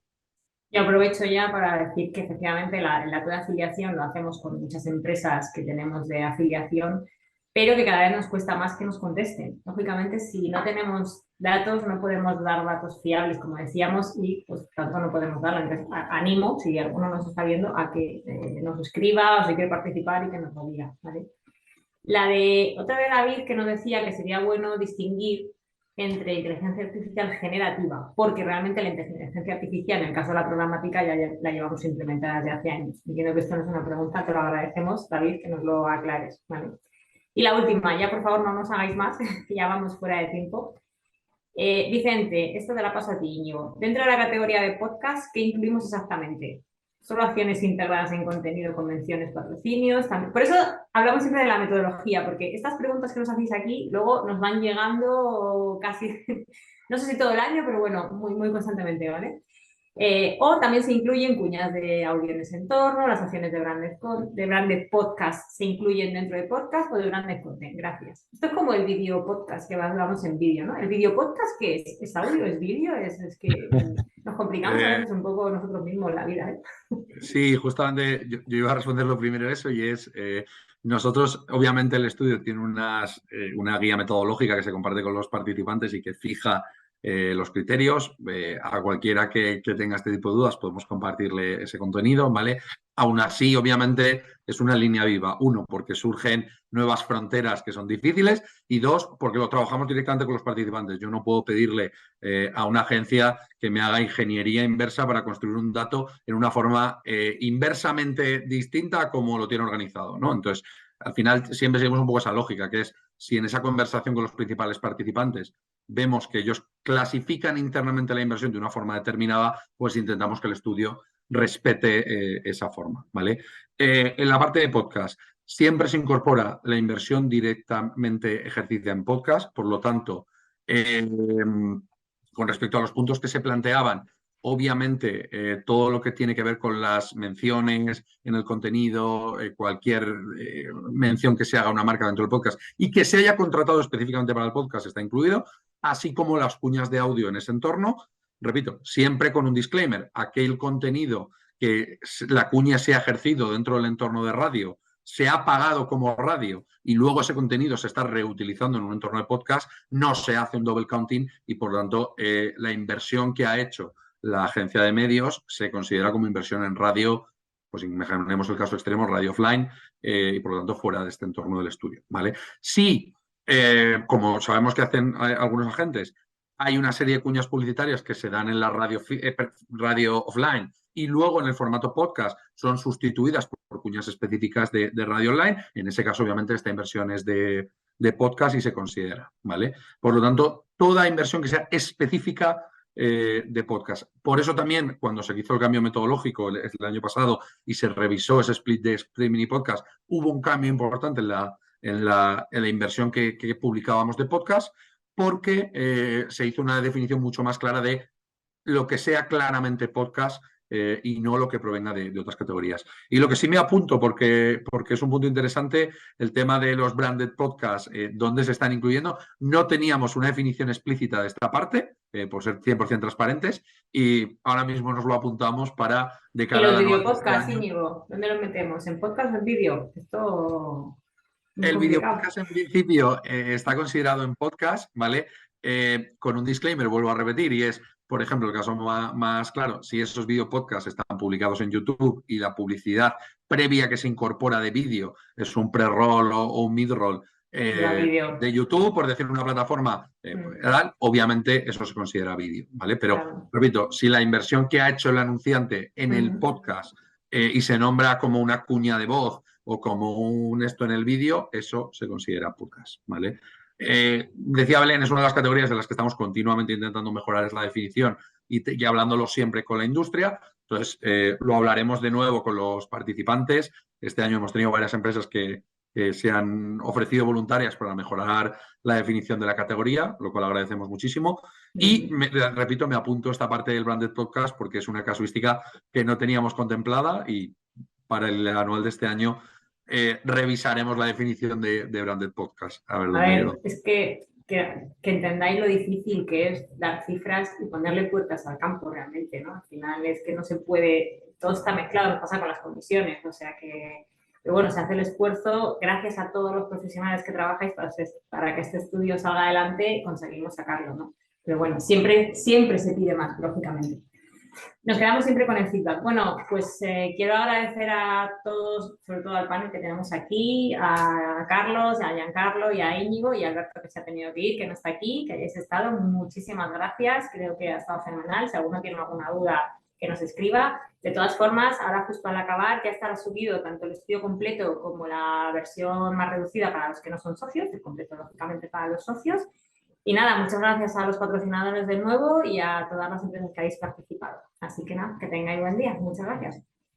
Yo aprovecho ya para decir que efectivamente el dato de afiliación lo hacemos con muchas empresas que tenemos de afiliación, pero que cada vez nos cuesta más que nos contesten. Lógicamente, si no tenemos datos, no podemos dar datos fiables, como decíamos, y pues tanto no podemos darlo. Entonces, animo, si alguno nos está viendo, a que nos escriba o si quiere participar y que nos lo diga, ¿vale? Otra de David que nos decía que sería bueno distinguir entre inteligencia artificial generativa, porque realmente la inteligencia artificial, en el caso de la programática, ya la llevamos implementada desde hace años. Entiendo que esto no es una pregunta, te lo agradecemos, David, que nos lo aclares, ¿vale? Y la última, ya por favor no nos hagáis más, que ya vamos fuera de tiempo. Vicente, esto te la paso a ti, Íñigo. Dentro de la categoría de podcast, ¿qué incluimos exactamente? Solo acciones integradas en contenido, convenciones, patrocinios. También. Por eso hablamos siempre de la metodología, porque estas preguntas que nos hacéis aquí luego nos van llegando casi, no sé si todo el año, pero bueno, muy, muy constantemente, ¿vale? O también se incluyen cuñas de audio en ese entorno, las acciones de branded podcast se incluyen dentro de podcast o de branded content. Gracias. Esto es como el video podcast que hablamos en vídeo, ¿no? ¿El video podcast qué es? ¿Es audio? ¿Es vídeo? Es que nos complicamos a veces un poco nosotros mismos la vida, ¿eh? Sí, justamente yo iba a responder lo primero eso y es, nosotros, obviamente el estudio tiene una guía metodológica que se comparte con los participantes y que fija los criterios. A cualquiera que tenga este tipo de dudas podemos compartirle ese contenido, ¿vale? Aún así, obviamente, es una línea viva. Uno, porque surgen nuevas fronteras que son difíciles y dos, porque lo trabajamos directamente con los participantes. Yo no puedo pedirle a una agencia que me haga ingeniería inversa para construir un dato en una forma inversamente distinta a como lo tiene organizado, ¿no? Entonces, al final siempre seguimos un poco esa lógica, que es si en esa conversación con los principales participantes vemos que ellos clasifican internamente la inversión de una forma determinada, pues intentamos que el estudio respete esa forma, ¿vale? En la parte de podcast, siempre se incorpora la inversión directamente ejercida en podcast, por lo tanto, con respecto a los puntos que se planteaban, obviamente todo lo que tiene que ver con las menciones en el contenido, cualquier mención que se haga a una marca dentro del podcast y que se haya contratado específicamente para el podcast está incluido, así como las cuñas de audio en ese entorno. Repito, siempre con un disclaimer, aquel contenido que la cuña se ha ejercido dentro del entorno de radio, se ha pagado como radio y luego ese contenido se está reutilizando en un entorno de podcast, no se hace un double counting y por lo tanto la inversión que ha hecho la agencia de medios se considera como inversión en radio, pues imaginemos el caso extremo, radio offline, y por lo tanto fuera de este entorno del estudio, ¿vale? Sí, como sabemos que hacen algunos agentes, hay una serie de cuñas publicitarias que se dan en la radio offline y luego en el formato podcast son sustituidas por cuñas específicas de radio online. En ese caso, obviamente, esta inversión es de podcast y se considera, ¿vale? Por lo tanto, toda inversión que sea específica de podcast. Por eso también, cuando se hizo el cambio metodológico el año pasado y se revisó ese split de streaming y podcast, hubo un cambio importante en la inversión que publicábamos de podcast, porque se hizo una definición mucho más clara de lo que sea claramente podcast y no lo que provenga de otras categorías. Y lo que sí me apunto, porque es un punto interesante, el tema de los branded podcasts, dónde se están incluyendo. No teníamos una definición explícita de esta parte, por ser 100% transparentes, y ahora mismo nos lo apuntamos para de cara a la nueva podcast, Íñigo, ¿dónde lo metemos? ¿En podcast o en vídeo? Esto... El video podcast en principio está considerado en podcast, ¿vale? Con un disclaimer, vuelvo a repetir, y es, por ejemplo, el caso más claro, si esos video podcasts están publicados en YouTube y la publicidad previa que se incorpora de vídeo es un pre-roll o un mid-roll de YouTube, por decir una plataforma, obviamente eso se considera vídeo, ¿vale? Pero, claro, repito, si la inversión que ha hecho el anunciante en el podcast y se nombra como una cuña de voz o como un esto en el vídeo, eso se considera podcast, ¿vale? Decía Belén, es una de las categorías de las que estamos continuamente intentando mejorar, es la definición y hablándolo siempre con la industria. Entonces, lo hablaremos de nuevo con los participantes. Este año hemos tenido varias empresas que se han ofrecido voluntarias para mejorar la definición de la categoría, lo cual agradecemos muchísimo. Y, repito, me apunto esta parte del branded podcast porque es una casuística que no teníamos contemplada y para el anual de este año revisaremos la definición de branded podcast. A ver, es que entendáis lo difícil que es dar cifras y ponerle puertas al campo realmente, ¿no? Al final es que no se puede, todo está mezclado, nos pasa con las comisiones, o sea que, pero bueno, se hace el esfuerzo, gracias a todos los profesionales que trabajáis para que este estudio salga adelante, conseguimos sacarlo, ¿no? Pero bueno, siempre se pide más, lógicamente. Nos quedamos siempre con el feedback. Bueno, pues quiero agradecer a todos, sobre todo al panel que tenemos aquí, a Carlos, a Giancarlo y a Íñigo y a Alberto que se ha tenido que ir, que no está aquí, que hayáis estado. Muchísimas gracias, creo que ha estado fenomenal. Si alguno tiene alguna duda, que nos escriba. De todas formas, ahora justo al acabar ya estará subido tanto el estudio completo como la versión más reducida para los que no son socios, el completo lógicamente para los socios. Y nada, muchas gracias a los patrocinadores de nuevo y a todas las empresas que habéis participado. Así que nada, que tengáis buen día. Muchas gracias.